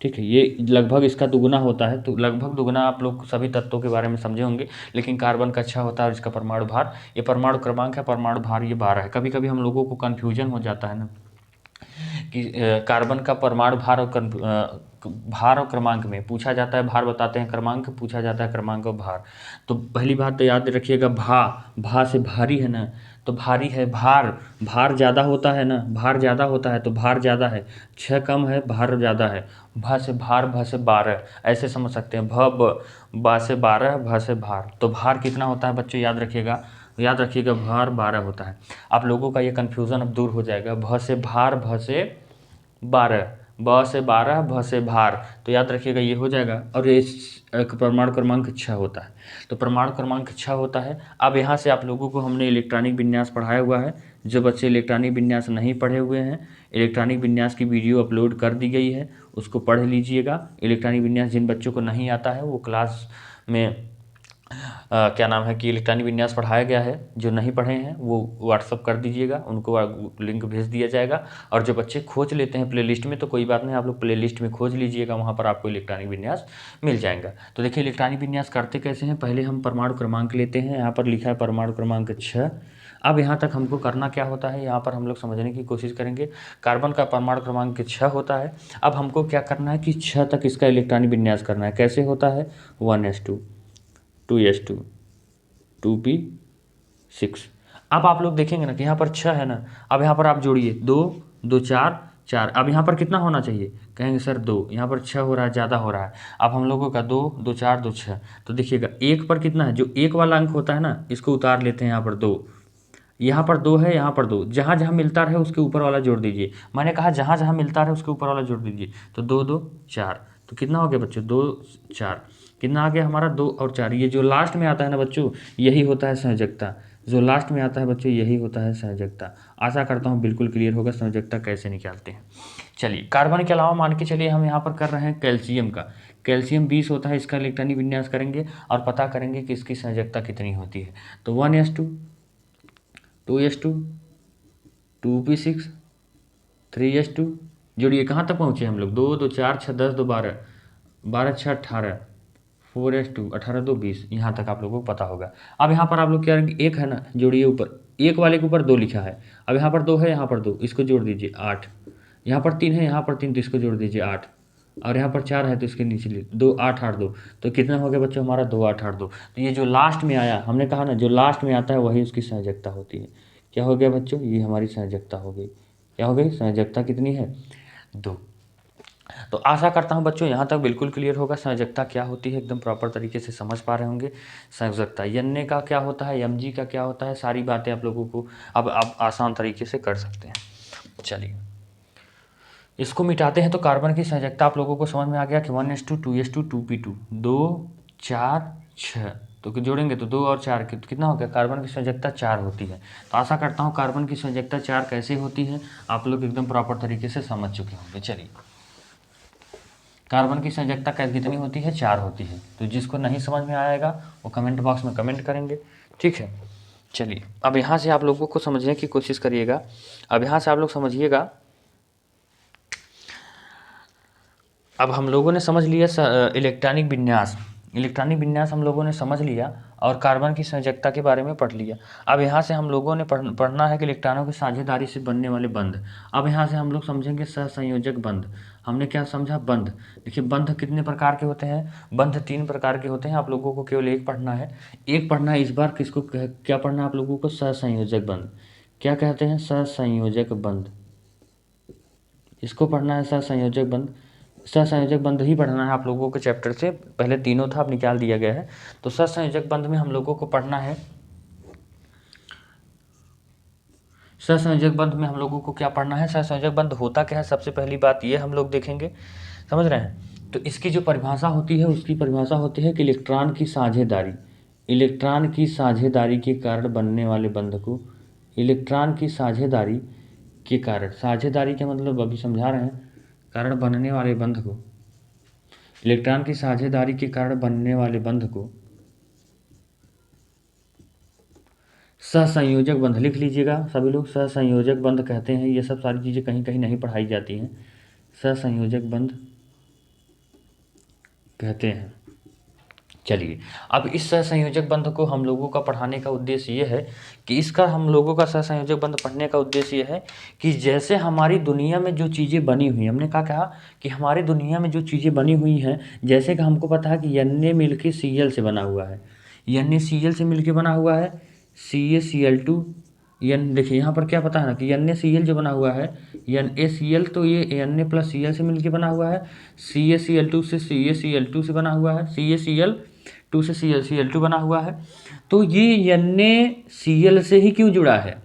ठीक है, ये लगभग इसका दुगुना होता है। तो लगभग दुगुना आप लोग सभी तत्वों के बारे में समझे होंगे, लेकिन कार्बन का 6 होता है और इसका परमाणु भार, ये परमाणु क्रमांक है, परमाणु भार ये 12 है। कभी कभी हम लोगों को कन्फ्यूजन हो जाता है ना कि कार्बन का परमाणु भार और क्रमांक में पूछा जाता है, भार बताते हैं, क्रमांक पूछा जाता है, क्रमांक और भार। तो पहली बात तो याद रखिएगा, भा से भारी है ना, तो भारी है। भार ज़्यादा होता है ना, भार ज़्यादा होता है तो भार ज़्यादा है। 6 कम है, भार ज़्यादा है। भ से भार, भ से 12, ऐसे समझ सकते हैं। बा से 12, भ से भार। तो भार कितना होता है बच्चों, याद रखिएगा भार 12 होता है। आप लोगों का ये कन्फ्यूज़न अब दूर हो जाएगा। भ से भार, भ से 12, ब से 12, भ से भार, तो याद रखिएगा ये हो जाएगा। और ये परमाणु क्रमांक 6 होता है। तो परमाणु क्रमांक 6 होता है। अब यहाँ से आप लोगों को हमने इलेक्ट्रॉनिक विन्यास पढ़ाया हुआ है। जो बच्चे इलेक्ट्रॉनिक विन्यास नहीं पढ़े हुए हैं, इलेक्ट्रॉनिक विन्यास की वीडियो अपलोड कर दी गई है, उसको पढ़ लीजिएगा। इलेक्ट्रॉनिक विन्यास जिन बच्चों को नहीं आता है वो क्लास में क्या नाम है कि इलेक्ट्रॉनिक विन्यास पढ़ाया गया है। जो नहीं पढ़े हैं वो व्हाट्सअप कर दीजिएगा, उनको लिंक भेज दिया जाएगा। और जो बच्चे खोज लेते हैं प्लेलिस्ट में, तो कोई बात नहीं, आप लोग प्लेलिस्ट में खोज लीजिएगा, वहाँ पर आपको इलेक्ट्रॉनिक विन्यास मिल जाएगा। तो देखिए इलेक्ट्रॉनिक विन्यास करते कैसे हैं, पहले हम परमाणु क्रमांक लेते हैं। यहाँ पर लिखा है परमाणु क्रमांक 6। अब यहाँ तक हमको करना क्या होता है, यहाँ पर हम लोग समझने की कोशिश करेंगे। कार्बन का परमाणु क्रमांक 6 होता है। अब हमको क्या करना है कि 6 तक इसका इलेक्ट्रॉनिक विन्यास करना है। कैसे होता है, 1s2, 2s2, 2p6। अब आप लोग देखेंगे ना कि यहाँ पर 6 है ना। अब यहाँ पर आप जोड़िए, 2, 2, 4, 4। अब यहाँ पर कितना होना चाहिए, कहेंगे सर 2, यहाँ पर 6 हो रहा है, ज़्यादा हो रहा है। अब हम लोगों का 2, 2, 4, 2, 6। तो देखिएगा एक पर कितना है, जो एक वाला अंक होता है ना, इसको उतार लेते हैं। यहाँ पर 2, यहाँ पर 2 है, यहाँ पर 2, जहाँ जहाँ मिलता रहे उसके ऊपर वाला जोड़ दीजिए। मैंने कहा जहाँ जहाँ मिलता रहे उसके ऊपर वाला जोड़ दीजिए। तो 2, 2, 4, तो कितना हो गया बच्चों, 2, 4, कितना आ गया हमारा, 2 और 4। ये जो लास्ट में आता है ना बच्चों, यही होता है संयोजकता। जो लास्ट में आता है बच्चों, यही होता है संयोजकता। आशा करता हूँ बिल्कुल क्लियर होगा संयोजकता कैसे निकालते हैं। चलिए कार्बन के अलावा मान के चलिए हम यहाँ पर कर रहे हैं कैल्शियम का। कैल्शियम 20 होता है, इसका इलेक्ट्रॉनिक विन्यास करेंगे और पता करेंगे कि इसकी संयोजकता कितनी होती है। तो 1s2, 2s2, 2p6, 3s2, जोड़िए कहाँ तक पहुँचे हम लोग, 2, 2, 4, 6, 10, 2, 12, 12, 6, 18, 4s2, 18, 2, 20, यहाँ तक आप लोगों को पता होगा। अब यहाँ पर आप लोग क्या करेंगे, एक है ना, जोड़िए ऊपर, एक वाले के ऊपर 2 लिखा है। अब यहाँ पर 2 है, यहाँ पर 2, इसको जोड़ दीजिए 8। यहाँ पर 3 है, यहाँ पर 3, तो इसको जोड़ दीजिए 8। और यहाँ पर 4 है तो इसके नीचे 2, 8, 8, 2, तो कितना हो गया बच्चों हमारा, 2, 8, 8, 2। तो ये जो लास्ट में आया, हमने कहा ना जो लास्ट में आता है वही उसकी संयोजकता होती है। क्या हो गया बच्चों, ये हमारी संयोजकता हो गई। क्या हो गई, संयोजकता कितनी है, 2। तो आशा करता हूँ बच्चों यहाँ तक बिल्कुल क्लियर होगा संयोजकता क्या होती है, एकदम प्रॉपर तरीके से समझ पा रहे होंगे। संयोजकता Na का क्या होता है, Mg का क्या होता है, सारी बातें आप लोगों को अब आप आसान तरीके से कर सकते हैं। चलिए इसको मिटाते हैं। तो कार्बन की संयोजकता आप लोगों को समझ में आ गया कि 1s2, 2s2, 2p2, 2, 4, 6, तो जोड़ेंगे तो 2 और 4 कितना हो गया, कार्बन की संयोजकता 4 होती है। तो आशा करता हूँ कार्बन की संयोजकता 4 कैसे होती है आप लोग एकदम प्रॉपर तरीके से समझ चुके होंगे। चलिए कार्बन की संयोजकता कितनी होती है? 4 होती है। तो जिसको नहीं समझ में आएगा वो कमेंट बॉक्स में कमेंट करेंगे, ठीक है। चलिए अब यहाँ से आप लोगों को समझने की कोशिश करिएगा। अब यहाँ से आप लोग समझिएगा, अब हम लोगों ने समझ लिया इलेक्ट्रॉनिक विन्यास। इलेक्ट्रॉनिक विन्यास हम लोगों ने समझ लिया और कार्बन की संयोजकता के बारे में पढ़ लिया। अब यहाँ से हम लोगों ने पढ़ना है कि इलेक्ट्रॉनों की साझेदारी से बनने वाले बंध। अब यहाँ से हम लोग समझेंगे सहसंयोजक बंध। हमने क्या समझा? बंध। देखिए बंध कितने प्रकार के होते हैं? बंध 3 प्रकार के होते हैं। आप लोगों को केवल एक पढ़ना है, एक पढ़ना है इस बार। किसको क्या पढ़ना है आप लोगों को? सहसंयोजक बंध। क्या कहते हैं? सहसंयोजक बंध। इसको पढ़ना है, सहसंयोजक बंध। सहसंयोजक बंध ही पढ़ना है आप लोगों के चैप्टर से। पहले तीनों था, अब निकाल दिया गया है। तो सहसंयोजक बंध में हम लोगों को पढ़ना है, सहसंयोजक बंध में हम लोगों को क्या पढ़ना है? सहसंयोजक बंध होता क्या है? सबसे पहली बात ये हम लोग देखेंगे, समझ रहे हैं। तो इसकी जो परिभाषा होती है, उसकी परिभाषा होती है कि इलेक्ट्रॉन की साझेदारी, इलेक्ट्रॉन की साझेदारी के कारण बनने वाले बंध को, इलेक्ट्रॉन की साझेदारी के कारण, साझेदारी का मतलब अभी समझा रहे हैं, कारण बनने वाले बंध को, इलेक्ट्रॉन की साझेदारी के कारण बनने वाले बंध को सहसंयोजक बंध लिख लीजिएगा सभी लोग। सहसंयोजक बंध कहते हैं। ये सब सारी चीज़ें कहीं कहीं नहीं पढ़ाई जाती हैं। सहसंयोजक बंध कहते हैं। चलिए अब इस सहसंयोजक बंध को हम लोगों का पढ़ाने का उद्देश्य ये है कि इसका, हम लोगों का सहसंयोजक बंध पढ़ने का उद्देश्य ये है कि जैसे हमारी दुनिया में जो चीज़ें बनी हुई, हमने क्या कहा कि हमारी दुनिया में जो चीज़ें बनी हुई हैं, जैसे कि हमको पता है कि Na मिलके Cl से बना हुआ है, NaCl से मिलके बना हुआ है, CaCl2 एन। देखिए यहाँ पर क्या पता है ना कि NaCl जो बना हुआ है, NaCl, तो ये Na प्लस Cl से मिलके बना हुआ है, CaCl2 से CaCl2 से बना हुआ है, CaCl2 से CaCl2 बना हुआ है। तो ये NaCl से ही क्यों जुड़ा है?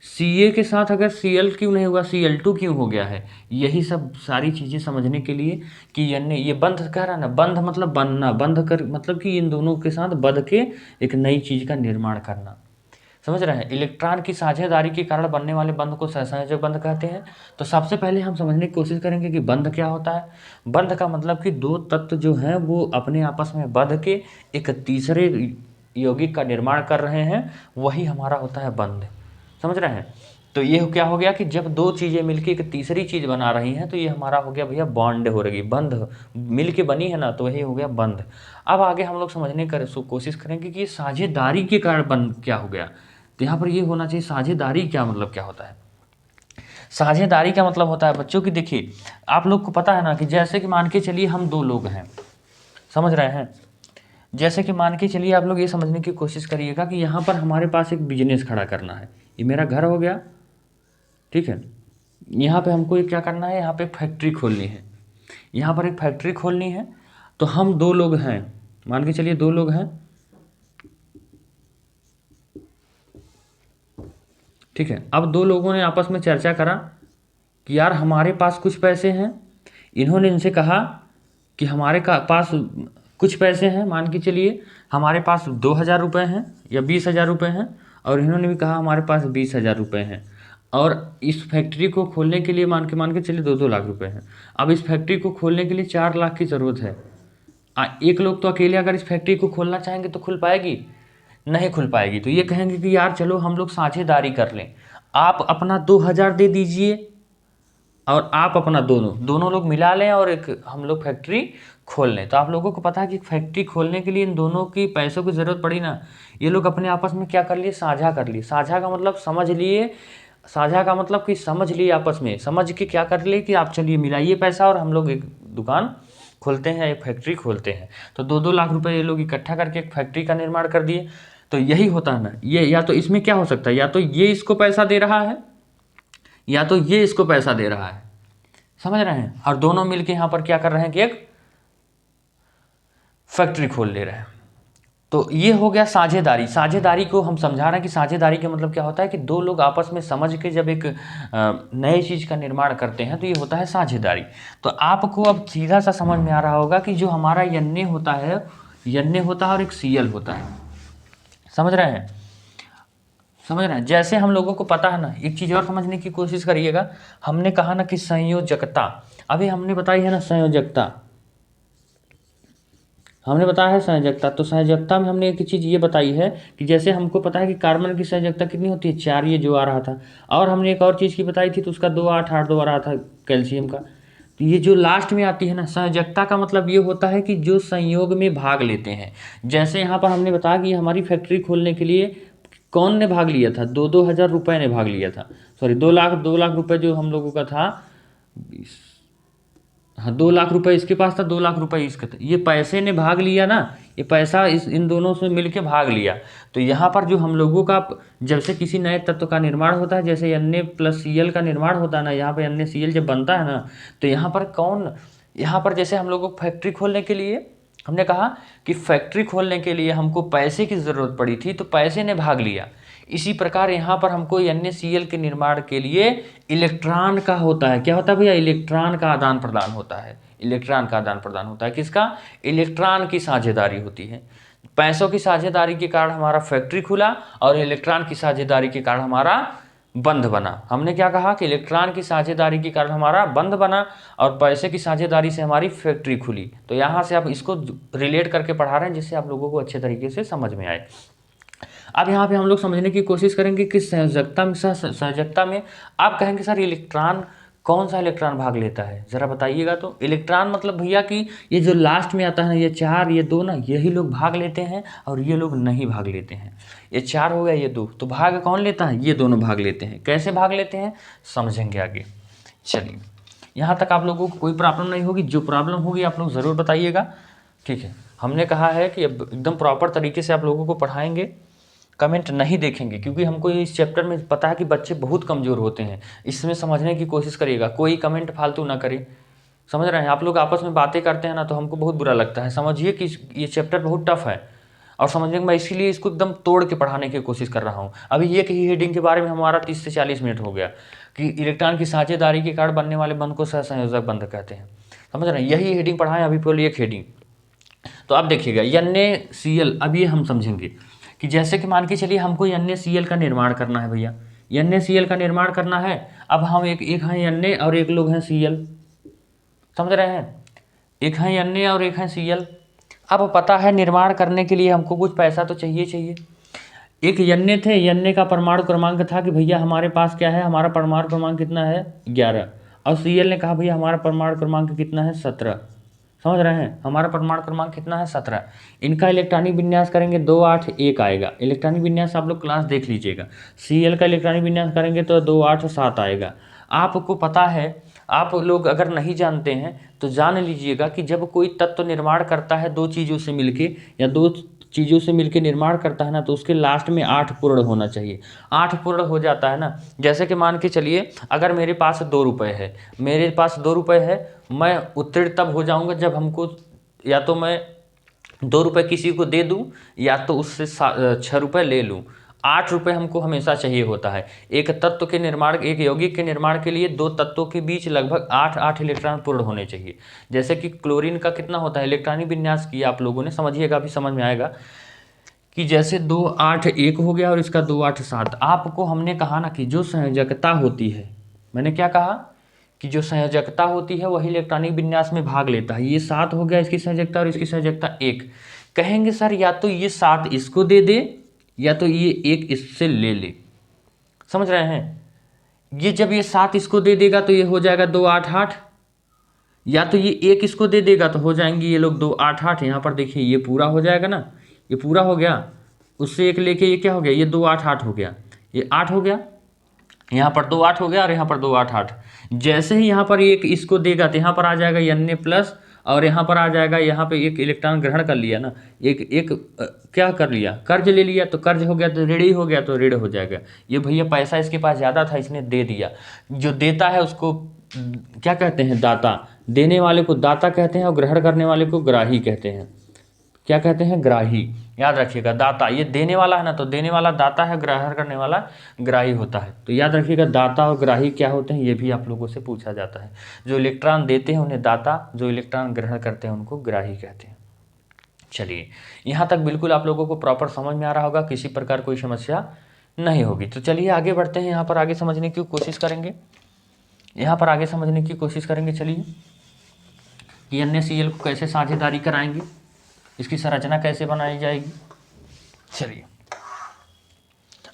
Ca के साथ अगर Cl क्यों नहीं हुआ, Cl2 क्यों हो गया है? यही सब सारी चीज़ें समझने के लिए कि ये बंध कह रहा है ना, बंध मतलब बनना, बंध कर मतलब कि इन दोनों के साथ बंध के एक नई चीज़ का निर्माण करना, समझ रहे हैं। इलेक्ट्रॉन की साझेदारी के कारण बनने वाले बंध को सहसंयोजक बंध कहते हैं। तो सबसे पहले हम समझने की कोशिश करेंगे कि बंध क्या होता है। बंध का मतलब कि दो तत्व जो हैं वो अपने आपस में बंध के एक तीसरे यौगिक का निर्माण कर रहे हैं, वही हमारा होता है बंध, समझ रहे हैं। तो ये क्या हो गया कि जब दो चीज़ें मिलके एक तीसरी चीज़ बना रही हैं, तो ये हमारा हो गया भैया बॉन्ड हो रही, बंध मिलके बनी है ना, तो यही हो गया बंध। अब आगे हम लोग समझने की कोशिश करेंगे कि ये साझेदारी के कारण बंध क्या हो गया। तो यहाँ पर ये होना चाहिए साझेदारी क्या मतलब क्या होता है। साझेदारी का मतलब होता है बच्चों की, देखिए आप लोग को पता है ना कि जैसे कि मान के चलिए हम 2 लोग हैं, समझ रहे हैं। जैसे कि मान के चलिए आप लोग ये समझने की कोशिश करिएगा कि यहाँ पर हमारे पास एक बिजनेस खड़ा करना है। ये मेरा घर हो गया, ठीक है। यहाँ पे हमको ये क्या करना है, यहाँ पे फैक्ट्री खोलनी है, यहाँ पर एक फैक्ट्री खोलनी है। तो हम 2 लोग हैं, मान के चलिए 2 लोग हैं, ठीक है। अब 2 लोगों ने आपस में चर्चा करा कि यार हमारे पास कुछ पैसे हैं। इन्होंने इनसे कहा कि हमारे पास कुछ पैसे हैं, मान के चलिए हमारे पास 2,000 रुपये हैं या 20,000 रुपये हैं, और इन्होंने भी कहा हमारे पास 20,000 रुपये हैं। और इस फैक्ट्री को खोलने के लिए मान के चलिए 2-2 लाख रुपए हैं। अब इस फैक्ट्री को खोलने के लिए 4 लाख की ज़रूरत है। एक लोग तो अकेले अगर इस फैक्ट्री को खोलना चाहेंगे तो खुल पाएगी? नहीं खुल पाएगी। तो ये कहेंगे कि यार चलो हम लोग साझेदारी कर लें, आप अपना 2,000 दे दीजिए और आप अपना दोनों लोग मिला लें और एक हम लोग फैक्ट्री खोल लें। तो आप लोगों को पता है कि फैक्ट्री खोलने के लिए इन दोनों की पैसों की ज़रूरत पड़ी ना। ये लोग अपने आपस में क्या कर लिए, साझा कर लिए। साझा का मतलब समझ लिए, साझा का मतलब कि समझ लिए, आपस में समझ के क्या कर लिए कि आप चलिए मिलाइए पैसा और हम लोग एक दुकान खोलते हैं, एक फैक्ट्री खोलते हैं। तो 2-2 लाख रुपए ये लोग इकट्ठा करके एक फैक्ट्री का निर्माण कर दिए। तो यही होता है ना, ये या तो इसमें क्या हो सकता है, या तो ये इसको पैसा दे रहा है या तो ये इसको पैसा दे रहा है, समझ रहे हैं। और दोनों मिलके यहाँ पर क्या कर रहे हैं कि एक फैक्ट्री खोल ले रहे हैं। तो ये हो गया साझेदारी। साझेदारी को हम समझा रहे हैं कि साझेदारी का मतलब क्या होता है कि 2 लोग आपस में समझ के जब एक नए चीज़ का निर्माण करते हैं तो ये होता है साझेदारी। तो आपको अब सीधा सा समझ में आ रहा होगा कि जो हमारा Na होता है, Na होता है और एक Cl होता है, समझ रहे हैं, समझ रहे हैं। जैसे हम लोगों को पता है ना, एक चीज़ और समझने की कोशिश करिएगा। हमने कहा ना कि संयोजकता, अभी हमने बताई है ना संयोजकता, हमने बताया है संयोजकता, तो संयोजकता में हमने एक चीज़ ये बताई है कि जैसे हमको पता है कि कार्बन की संयोजकता कितनी होती है 4, ये जो आ रहा था, और हमने एक और चीज़ की बताई थी तो उसका 2, 8, 8, 2 आ रहा था कैल्शियम का। तो ये जो लास्ट में आती है ना संयोजकता का मतलब ये होता है कि जो संयोग में भाग लेते हैं। जैसे यहाँ पर हमने बताया कि हमारी फैक्ट्री खोलने के लिए कौन ने भाग लिया था, 2,000 रुपये ने भाग लिया था, सॉरी 2 लाख रुपये जो हम लोगों का था, 20, हाँ 2 लाख रुपए इसके पास था, 2 लाख रुपए इसका था, ये पैसे ने भाग लिया ना, ये पैसा इन दोनों से मिलके भाग लिया। तो यहाँ पर जो हम लोगों का जब से किसी नए तत्व का निर्माण होता है, जैसे Na+Cl का निर्माण होता है ना, यहाँ पे NaCl जब बनता है ना, तो यहाँ पर जैसे हम लोगों को फैक्ट्री खोलने के लिए हमने कहा कि फैक्ट्री खोलने के लिए हमको पैसे की ज़रूरत पड़ी थी, तो पैसे ने भाग लिया। इसी प्रकार यहाँ पर हमको NaCl के निर्माण के लिए इलेक्ट्रॉन का होता है, क्या होता है भैया, इलेक्ट्रॉन का आदान प्रदान होता है। इलेक्ट्रॉन का आदान प्रदान होता है, किसका, इलेक्ट्रॉन की साझेदारी होती है। पैसों की साझेदारी के कारण हमारा फैक्ट्री खुला और इलेक्ट्रॉन की साझेदारी के कारण हमारा बंध बना। हमने क्या कहा कि इलेक्ट्रॉन की साझेदारी के कारण हमारा बंध बना और पैसे की साझेदारी से हमारी फैक्ट्री खुली। तो यहाँ से आप इसको रिलेट करके पढ़ा रहे हैं जिससे आप लोगों को अच्छे तरीके से समझ में आए। अब यहाँ पे हम लोग समझने की कोशिश करेंगे कि संयोजकता में आप कहेंगे सर इलेक्ट्रॉन, कौन सा इलेक्ट्रॉन भाग लेता है, ज़रा बताइएगा। तो इलेक्ट्रॉन मतलब भैया कि ये जो लास्ट में आता है, ये 4 ये 2 ना, यही लोग भाग लेते हैं और ये लोग नहीं भाग लेते हैं। ये 4 हो गया, ये 2, तो भाग कौन लेता है, ये दोनों भाग लेते हैं। कैसे भाग लेते हैं समझेंगे आगे। चलिए यहाँ तक आप लोगों को कोई प्रॉब्लम नहीं होगी, जो प्रॉब्लम होगी आप लोग ज़रूर बताइएगा, ठीक है। हमने कहा है कि अब एकदम प्रॉपर तरीके से आप लोगों को पढ़ाएंगे, कमेंट नहीं देखेंगे, क्योंकि हमको इस चैप्टर में पता है कि बच्चे बहुत कमज़ोर होते हैं। इसमें समझने की कोशिश करिएगा, कोई कमेंट फालतू ना करे, समझ रहे हैं। आप लोग आपस में बातें करते हैं ना, तो हमको बहुत बुरा लगता है। समझिए कि ये चैप्टर बहुत टफ है और समझने मैं इसीलिए इसको एकदम तोड़ के पढ़ाने की कोशिश कर रहा हूँ। अभी एक ही हेडिंग के बारे में हमारा 30 से 40 मिनट हो गया कि इलेक्ट्रॉन की साझेदारी के कारण बनने वाले बंध को सहसंयोजक बंध कहते हैं, समझ रहे हैं। यही हेडिंग पढ़ाएं अभी, केवल एक हेडिंग। तो आप देखिएगा NaCl, अब ये हम समझेंगे कि जैसे कि मान के चलिए हमको NaCl का निर्माण करना है भैया, NaCl का निर्माण करना है। अब हम एक हैं Na और एक लोग हैं Cl, समझ रहे हैं, एक हैं Na और एक हैं Cl। अब पता है निर्माण करने के लिए हमको कुछ पैसा तो चाहिए। एक Na थे, Na का परमाणु क्रमांक था कि भैया हमारे पास क्या है, हमारा परमाणु क्रमांक कितना है 11, और Cl ने कहा भैया हमारा परमाणु क्रमांक कितना है 17, समझ रहे हैं, हमारा परमाणु क्रमांक कितना है 17। इनका इलेक्ट्रॉनिक विन्यास करेंगे 2, 8, 1 आएगा। इलेक्ट्रॉनिक विन्यास आप लोग क्लास देख लीजिएगा। Cl का इलेक्ट्रॉनिक विन्यास करेंगे तो 2, 8, 7 आएगा। आपको पता है, आप लोग अगर नहीं जानते हैं तो जान लीजिएगा कि जब कोई तत्व निर्माण करता है 2 चीज़ों से मिलके या 2 चीज़ों से मिलके निर्माण करता है ना, तो उसके लास्ट में 8 पूर्ण होना चाहिए। 8 पूर्ण हो जाता है ना, जैसे कि मान के चलिए अगर मेरे पास 2 रुपये है, मेरे पास 2 रुपये है, मैं उत्तीर्ण तब हो जाऊंगा जब हमको या तो मैं 2 रुपये किसी को दे दूं या तो उससे 6 रुपये ले लूं। 8 रुपये हमको हमेशा चाहिए होता है। एक तत्व के निर्माण, एक यौगिक के निर्माण के लिए 2 तत्वों के बीच लगभग 8 इलेक्ट्रॉन पूर्ण होने चाहिए। जैसे कि क्लोरीन का कितना होता है, इलेक्ट्रॉनिक विन्यास किया आप लोगों ने, समझिएगा अभी समझ में आएगा कि जैसे 2, 8, 1 हो गया और इसका 2, 8, 7। आपको हमने कहा ना कि जो संयोजकता होती है, मैंने क्या कहा कि जो संयोजकता होती है वही इलेक्ट्रॉनिक विन्यास में भाग लेता है। ये 7 हो गया इसकी संयोजकता और इसकी संयोजकता 1। कहेंगे सर या तो ये 7 इसको दे दे या तो ये 1 इससे ले ले, समझ रहे हैं। ये जब ये 7 इसको दे देगा तो ये हो जाएगा 2, 8, 8, या तो ये 1 इसको दे देगा तो हो जाएंगे ये लोग 2, 8, 8। यहाँ पर देखिए ये पूरा हो जाएगा ना, ये पूरा हो गया, उससे 1 लेके ये क्या हो गया, ये 2, 8, 8 हो गया, ये 8 हो गया, यहाँ पर 2, 8 हो गया और यहाँ पर 2, 8, 8। जैसे ही यहाँ पर 1 इसको देगा तो यहाँ पर आ जाएगा Na+ और यहाँ पर आ जाएगा, यहाँ पे 1 इलेक्ट्रॉन ग्रहण कर लिया ना, एक क्या कर लिया, कर्ज ले लिया, तो कर्ज हो गया तो ऋणी हो गया तो ऋण हो जाएगा। ये भैया पैसा इसके पास ज़्यादा था, इसने दे दिया। जो देता है उसको क्या कहते हैं, दाता। देने वाले को दाता कहते हैं और ग्रहण करने वाले को ग्राही कहते हैं। क्या कहते हैं, ग्राही। याद रखिएगा, दाता ये देने वाला है ना, तो देने वाला दाता है, ग्रहण करने वाला ग्राही होता है। तो याद रखिएगा दाता और ग्राही क्या होते हैं, ये भी आप लोगों से पूछा जाता है। जो इलेक्ट्रॉन देते हैं उन्हें दाता, जो इलेक्ट्रॉन ग्रहण करते हैं उनको ग्राही कहते हैं। चलिए यहाँ तक बिल्कुल आप लोगों को प्रॉपर समझ में आ रहा होगा, किसी प्रकार कोई समस्या नहीं होगी। तो चलिए आगे बढ़ते हैं, यहाँ पर आगे समझने की कोशिश करेंगे, चलिए कि NaCl को कैसे साझेदारी कराएंगे। इसकी संरचना कैसे बनाई जाएगी। चलिए,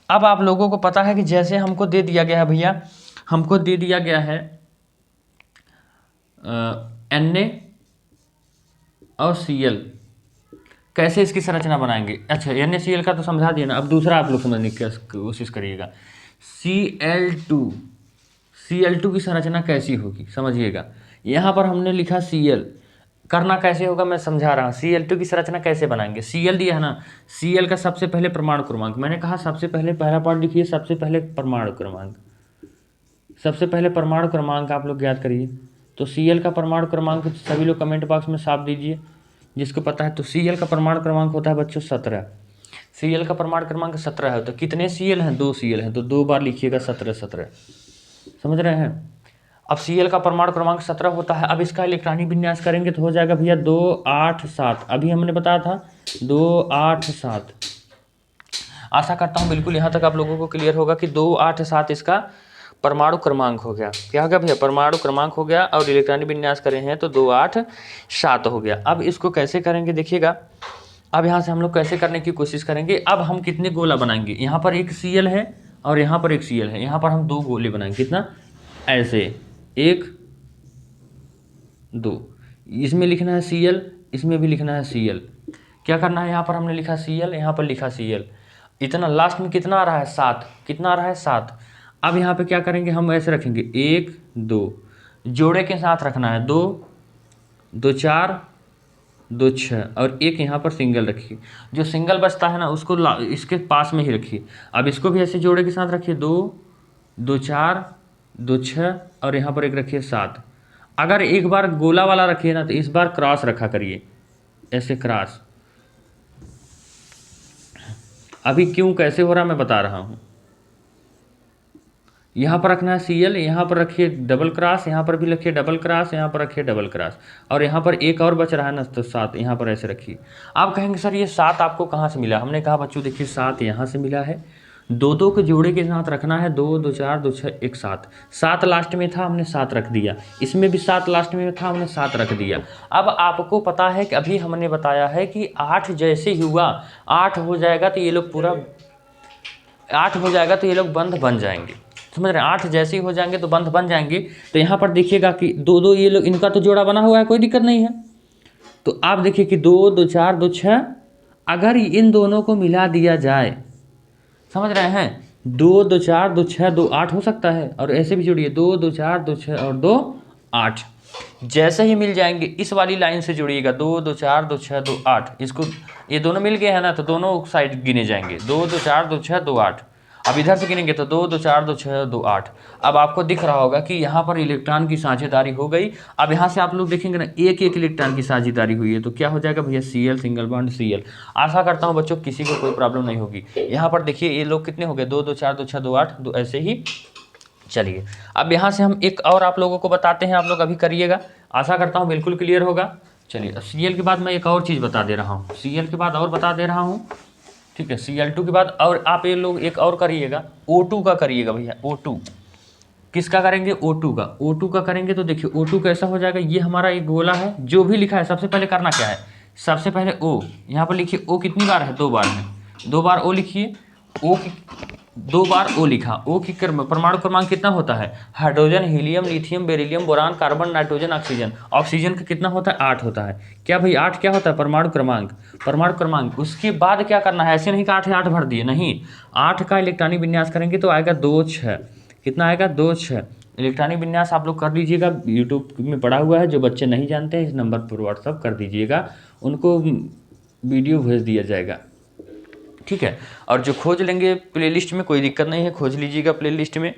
अब आप लोगों को पता है कि जैसे हमको दे दिया गया है भैया, हमको दे दिया गया है Na और Cl, कैसे इसकी संरचना बनाएंगे। अच्छा, NaCl का तो समझा दिया ना, अब दूसरा आप लोग समझने की कोशिश करिएगा। Cl2 की संरचना कैसी होगी समझिएगा। यहाँ पर हमने लिखा Cl, करना कैसे होगा मैं समझा रहा हूँ। Cl2 की संरचना कैसे बनाएंगे। Cl दिया है ना, Cl का सबसे पहले परमाणु क्रमांक, मैंने कहा सबसे पहले पहला पार्ट लिखिए, सबसे पहले परमाणु क्रमांक, सबसे पहले परमाणु क्रमांक आप लोग याद करिए। तो Cl का परमाणु क्रमांक सभी लोग कमेंट बॉक्स में साफ दीजिए जिसको पता है। तो Cl का परमाणु क्रमांक होता है बच्चों 17। Cl का परमाणु क्रमांक 17 है। तो कितने Cl हैं, 2 Cl हैं, तो 2 बार लिखिएगा 17 17, समझ रहे हैं। अब Cl का परमाणु क्रमांक 17 होता है। अब इसका इलेक्ट्रॉनिक विन्यास करेंगे तो हो जाएगा भैया 2 8 7, अभी हमने बताया था 2 8 7। आशा करता हूँ बिल्कुल यहाँ तक आप लोगों को क्लियर होगा कि 2 8 7 इसका परमाणु क्रमांक हो गया। क्या हो गया भैया, परमाणु क्रमांक हो गया, और इलेक्ट्रॉनिक विन्यास करे हैं तो 2 8 7 हो गया। अब इसको कैसे करेंगे देखिएगा। अब यहाँ से हम लोग कैसे करने की कोशिश करेंगे। अब हम कितने गोला बनाएंगे, यहाँ पर एक Cl है और यहाँ पर एक Cl है, यहाँ पर हम 2 गोले बनाएंगे। कितना, ऐसे 1 2, इसमें लिखना है Cl, इसमें भी लिखना है Cl। क्या करना है, यहाँ पर हमने लिखा Cl, यहाँ पर लिखा Cl, इतना लास्ट में कितना आ रहा है 7, कितना आ रहा है 7। अब यहाँ पे क्या करेंगे, हम ऐसे रखेंगे 1 2, जोड़े के साथ रखना है 2 2 4 2 6, और एक यहाँ पर सिंगल रखिए। जो सिंगल बचता है ना उसको इसके पास में ही रखिए। अब इसको भी ऐसे जोड़े के साथ रखिए 2 2 4 2 6, और यहाँ पर एक रखिए 7। अगर एक बार गोला वाला रखिए ना तो इस बार क्रॉस रखा करिए, ऐसे क्रॉस। अभी क्यों कैसे हो रहा मैं बता रहा हूँ। यहाँ पर रखना है Cl, यहाँ पर रखिए डबल क्रॉस, यहाँ पर भी रखिए डबल क्रॉस, यहाँ पर रखिए डबल क्रॉस, और यहाँ पर एक और बच रहा है ना तो 7 यहाँ पर ऐसे रखिए। आप कहेंगे सर ये 7 आपको कहाँ से मिला। हमने कहा बच्चों देखिए 7 यहाँ से मिला है, 2 2 के जोड़े के साथ रखना है, 2 2 4 2 6 1 7, 7 लास्ट में था हमने 7 रख दिया, इसमें भी 7 लास्ट में था हमने 7 रख दिया। अब आपको पता है कि अभी हमने बताया है कि 8 जैसे ही हुआ 8 हो जाएगा तो ये लोग पूरा 8 हो जाएगा तो ये लोग बंध बन जाएंगे, समझ रहे हैं। 8 जैसे ही हो जाएंगे तो बंध बन जाएंगे। तो यहाँ पर देखिएगा कि 2 2 ये लोग इनका तो जोड़ा बना हुआ है, कोई दिक्कत नहीं है। तो आप देखिए कि 2 2 4 2 6, अगर इन दोनों को मिला दिया जाए, समझ रहे हैं, 2 2 4 2 6 2 8 हो सकता है, और ऐसे भी जोड़िए 2 2 4 2 6 और 2 8, जैसे ही मिल जाएंगे इस वाली लाइन से जुड़िएगा 2 2 4 2 6 2 8, इसको ये दोनों मिल गए हैं ना तो दोनों साइड गिने जाएंगे 2 2 4 2 6 2 8। अब इधर से गिनेंगे तो 2 2 4 2 6 2 8। अब आपको दिख रहा होगा कि यहाँ पर इलेक्ट्रॉन की साझेदारी हो गई। अब यहाँ से आप लोग देखेंगे ना एक एक इलेक्ट्रॉन की साझेदारी हुई है, तो क्या हो जाएगा भैया Cl सिंगल बॉन्ड Cl। आशा करता हूँ बच्चों किसी को कोई प्रॉब्लम नहीं होगी। यहाँ पर देखिए ये लोग कितने हो गए 2 2 4 2 6 2 8, 2 ऐसे ही। चलिए अब यहाँ से हम एक और आप लोगों को बताते हैं, आप लोग अभी करिएगा, आशा करता हूँ बिल्कुल क्लियर होगा। चलिए Cl के बाद मैं एक और चीज़ बता दे रहा हूँ, Cl के बाद और बता दे रहा हूँ, ठीक है। Cl2 के बाद और आप ये लोग एक और करिएगा, O2 का करिएगा भैया। O2 किसका करेंगे, O2 का। O2 का करेंगे तो देखिए O2 कैसा हो जाएगा, ये हमारा एक गोला है, जो भी लिखा है सबसे पहले करना क्या है, सबसे पहले O यहाँ पर लिखिए। O कितनी बार है, 2 बार है, 2 बार O लिखिए। O की 2 बार O लिखा। O की परमाणु क्रमांक कितना होता है, hydrogen helium lithium beryllium boron carbon nitrogen oxygen, oxygen का कितना होता है 8 होता है। क्या भाई 8 क्या होता है, परमाणु क्रमांक, परमाणु क्रमांक। उसके बाद क्या करना है, ऐसे नहीं कि 8 8 भर दिए, नहीं, 8 का इलेक्ट्रॉनिक विन्यास करेंगे तो आएगा 2 6, कितना आएगा 2 6। इलेक्ट्रॉनिक विन्यास आप लोग कर लीजिएगा, यूट्यूब में पड़ा हुआ है, जो बच्चे नहीं जानते हैं इस नंबर पर व्हाट्सअप कर दीजिएगा, उनको वीडियो भेज दिया जाएगा, ठीक है। और जो खोज लेंगे प्लेलिस्ट में कोई दिक्कत नहीं है, खोज लीजिएगा प्लेलिस्ट में,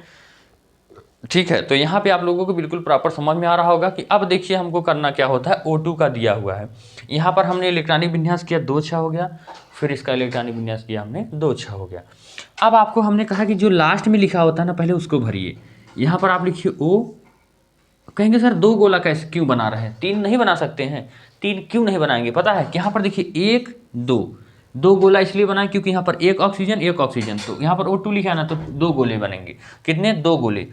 ठीक है। तो यहाँ पे आप लोगों को बिल्कुल प्रॉपर समझ में आ रहा होगा कि अब देखिए हमको करना क्या होता है। O2 का दिया हुआ है, यहाँ पर हमने इलेक्ट्रॉनिक विन्यास किया 2 6 हो गया, फिर इसका इलेक्ट्रॉनिक विन्यास किया हमने 2 6 हो गया। अब आपको हमने कहा कि जो लास्ट में लिखा होता है ना पहले उसको भरिए। यहाँ पर आप लिखिए O, कहेंगे सर 2 गोला कैसे क्यों बना रहे हैं, 3 नहीं बना सकते हैं। 3 क्यों नहीं बनाएंगे पता है, यहाँ पर देखिए 1 2 गोला इसलिए बनाए क्योंकि यहाँ पर एक ऑक्सीजन, तो यहाँ पर O2 लिखा है ना तो 2 गोले बनेंगे। कितने, 2 गोले।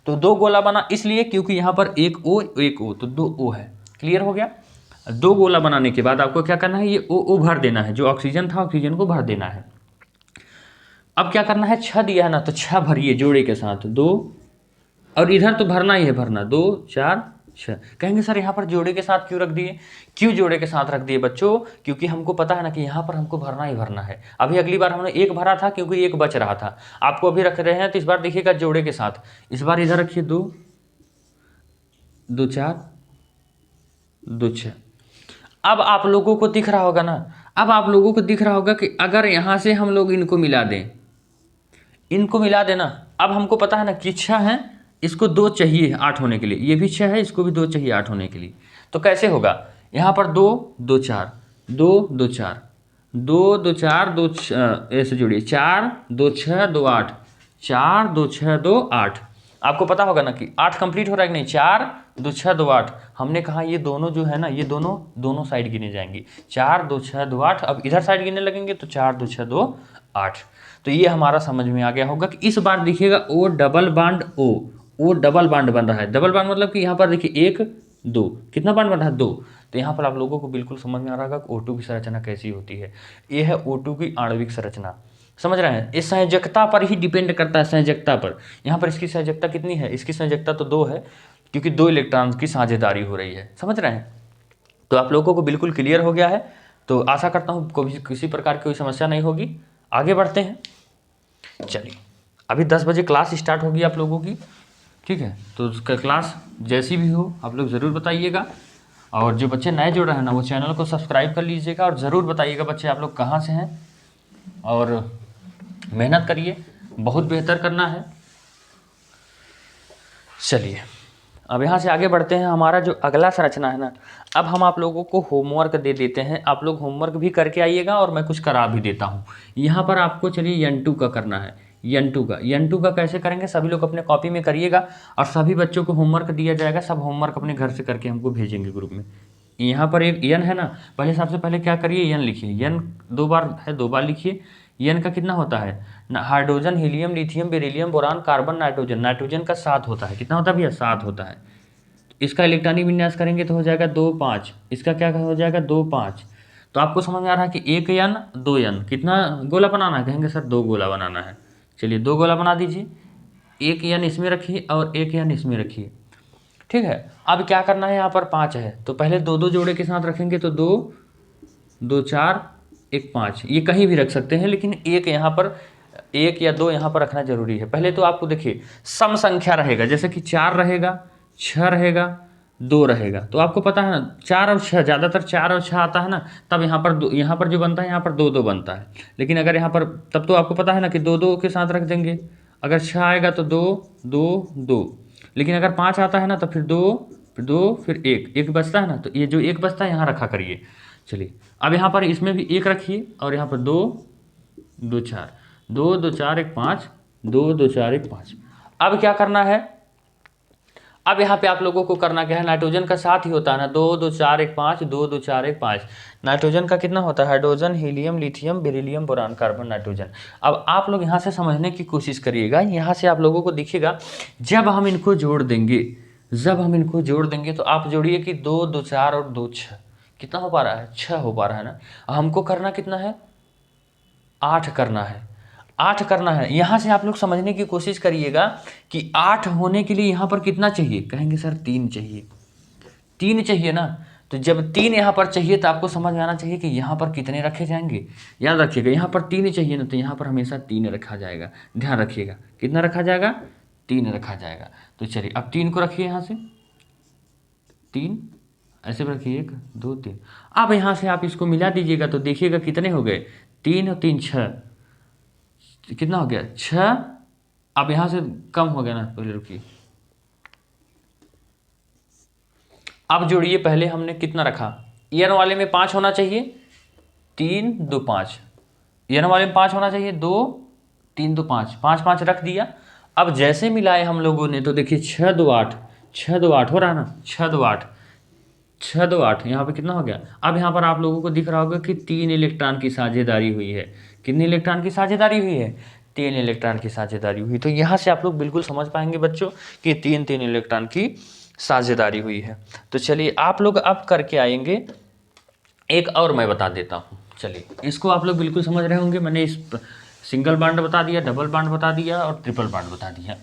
तो 2 गोला बना इसलिए क्योंकि यहाँ पर एक O तो 2 O है। क्लियर हो गया। दो गोला बनाने के बाद आपको क्या करना है, ये ओ भर देना है, जो ऑक्सीजन था ऑक्सीजन को भर देना है। अब क्या करना है, 6 दिया है ना, तो 6 भरिए जोड़े के साथ, 2, और इधर तो भरना ही है, भरना 2 4 6। कहेंगे सर यहाँ पर जोड़े के साथ क्यों रख दिए? क्यों जोड़े के साथ रख दिए बच्चों? क्योंकि हमको पता है ना कि यहाँ पर हमको भरना ही भरना है। अभी अगली बार हमने एक भरा था क्योंकि एक बच रहा था, आपको अभी रख रहे हैं, तो इस बार देखिएगा जोड़े के साथ। इस बार इधर रखिए 2 2 4 2 6। अब आप लोगों को दिख रहा होगा ना, अब आप लोगों को दिख रहा होगा कि अगर यहाँ से हम लोग इनको मिला दें, इनको मिला देना, अब हमको पता है ना कि 6 है, इसको 2 चाहिए 8 होने के लिए, ये भी 6 है, इसको भी 2 चाहिए 8 होने के लिए। तो कैसे होगा, यहाँ पर 2 2 4 2 2 4 2 2 4 2 ऐसे जोड़िए, 4 2 6 2 8 4 2 6 2 8। आपको पता होगा ना कि 8 कंप्लीट हो रहा है कि नहीं, 4 2 6 2 8। हमने कहा ये दोनों जो है ना, ये दोनों साइड गिने जाएंगे, 4 2 6 2 8। अब इधर साइड गिनने लगेंगे तो 4 2 6 2 8। तो ये हमारा समझ में आ गया होगा कि इस बार देखिएगा ओ डबल बाड ओ डबल बाड बन रहा है। डबल बाड मतलब कि यहाँ पर देखिए 1 2, कितना बाड बन रहा है 2। तो यहाँ पर आप लोगों को बिल्कुल समझ में आ रहा होगा कि O2 की संरचना कैसी होती है। ये है O2 की आणविक संरचना, समझ रहे हैं। इस संयोजकता पर ही डिपेंड करता है, संयोजकता पर। यहाँ पर इसकी संयोजकता कितनी है, इसकी संयोजकता तो 2 है, क्योंकि 2 इलेक्ट्रॉन की साझेदारी हो रही है, समझ रहे हैं। तो आप लोगों को बिल्कुल क्लियर हो गया है, तो आशा करता हूँ कभी किसी प्रकार की कोई समस्या नहीं होगी। आगे बढ़ते हैं, चलिए अभी 10 बजे क्लास स्टार्ट होगी आप लोगों की, ठीक है। तो उसका क्लास जैसी भी हो आप लोग ज़रूर बताइएगा, और जो बच्चे नए जुड़ रहे हैं ना वो चैनल को सब्सक्राइब कर लीजिएगा, और ज़रूर बताइएगा बच्चे आप लोग कहाँ से हैं, और मेहनत करिए, बहुत बेहतर करना है। चलिए अब यहाँ से आगे बढ़ते हैं। हमारा जो अगला संरचना है ना, अब हम आप लोगों को होमवर्क दे देते हैं, आप लोग होमवर्क भी करके आइएगा और मैं कुछ करा भी देता हूँ। यहाँ पर आपको चलिए N2 का करना है, N2 का कैसे करेंगे, सभी लोग अपने कॉपी में करिएगा, और सभी बच्चों को होमवर्क दिया जाएगा, सब होमवर्क अपने घर से करके हमको भेजेंगे ग्रुप में। यहाँ पर एक N है ना, पहले सबसे पहले क्या करिए, N लिखिए, N 2 बार है, 2 बार लिखिए। N का कितना होता है, hydrogen, helium, lithium, beryllium, boron, carbon, nitrogen. Nitrogen का 7 होता है, कितना होता है भैया, 7 होता है। इसका इलेक्ट्रॉनिक विन्यास करेंगे तो हो जाएगा 2 5, इसका क्या हो जाएगा 2 5। तो आपको समझ में आ रहा है कि 1 N 2 N, कितना गोला बनाना है, कहेंगे सर 2 गोला बनाना है। चलिए 2 गोला बना दीजिए, 1 N इसमें रखिए और 1 N इसमें रखिए, ठीक है। अब क्या करना है, यहाँ पर 5 है, तो पहले 2 2 जोड़े के साथ रखेंगे, तो 2 2 4 1 5, ये कहीं भी रख सकते हैं, लेकिन एक यहाँ पर 1 या 2 यहाँ पर रखना जरूरी है। पहले तो आपको देखिए सम संख्या रहेगा, जैसे कि 4 रहेगा, 6 रहेगा, 2 रहेगा, तो आपको पता है ना 4 और 6, ज़्यादातर 4 और 6 आता है ना, तब यहाँ पर जो बनता है यहाँ पर 2 2 बनता है। लेकिन अगर यहाँ पर, तब तो आपको पता है ना कि 2 2 के साथ रख देंगे। अगर 6 आएगा तो 2 2 2, लेकिन अगर 5 आता है ना तो फिर 2 फिर 2 फिर 1 बचता है ना, तो ये जो 1 बचता है यहाँ रखा करिए। चलिए अब यहाँ पर इसमें भी 1 रखिए, और यहाँ पर 2 2 4 2 2 4 1 5 2 2 4 1 5। अब क्या करना है, अब यहाँ पे आप लोगों को करना क्या है, नाइट्रोजन का 7 ही होता है ना, 2 2 4 1 5 2 2 4 1 5। नाइट्रोजन का कितना होता है, hydrogen, helium, lithium, beryllium, boron, carbon, nitrogen. अब आप लोग यहाँ से समझने की कोशिश करिएगा, यहाँ से आप लोगों को दिखेगा, जब हम इनको जोड़ देंगे, तो आप जोड़िए कि 2 2 4 और 2 6, कितना हो पा रहा है, 6 हो पा रहा है ना। हमको करना कितना है, 8 करना है, 8 करना है। यहाँ से आप लोग समझने की कोशिश करिएगा कि 8 होने के लिए यहाँ पर कितना चाहिए, कहेंगे सर 3 चाहिए, 3 चाहिए ना। तो जब 3 यहाँ पर चाहिए तो आपको समझ में आना चाहिए कि यहाँ पर कितने रखे जाएंगे। याद रखिएगा यहाँ पर 3 चाहिए ना, तो यहाँ पर हमेशा 3 रखा जाएगा, ध्यान रखिएगा, कितना रखा जाएगा, 3 रखा जाएगा। तो चलिए अब 3 को रखिए, यहाँ से 3 ऐसे रखिए, 1 2 3। अब यहाँ से आप इसको मिला दीजिएगा तो देखिएगा कितने हो गए, 3 और 3 6, कितना हो गया 6। अब यहाँ से कम हो गया ना, पहले रुकिए, अब जोड़िए, पहले हमने कितना रखा, N वाले में 5 होना चाहिए, 3 2 5, N वाले में 5 होना चाहिए, 2 3 2 5, 5 5 रख दिया। अब जैसे मिलाए हम लोगों ने तो देखिए 6 2 8, 6 2 8 हो रहा है ना, 6 2 8, 6 2 8, यहाँ पे कितना हो गया। अब यहाँ पर आप लोगों को दिख रहा होगा कि 3 इलेक्ट्रॉन की साझेदारी हुई है। कितनी इलेक्ट्रॉन की साझेदारी हुई है, 3 इलेक्ट्रॉन की साझेदारी हुई। तो यहाँ से आप लोग बिल्कुल समझ पाएंगे बच्चों कि 3 3 इलेक्ट्रॉन की साझेदारी हुई है। तो चलिए आप लोग अब करके आएंगे, एक और मैं बता देता हूँ। चलिए इसको आप लोग बिल्कुल समझ रहे होंगे, मैंने इस सिंगल बॉन्ड बता दिया, डबल बॉन्ड बता दिया और ट्रिपल बॉन्ड बता दिया।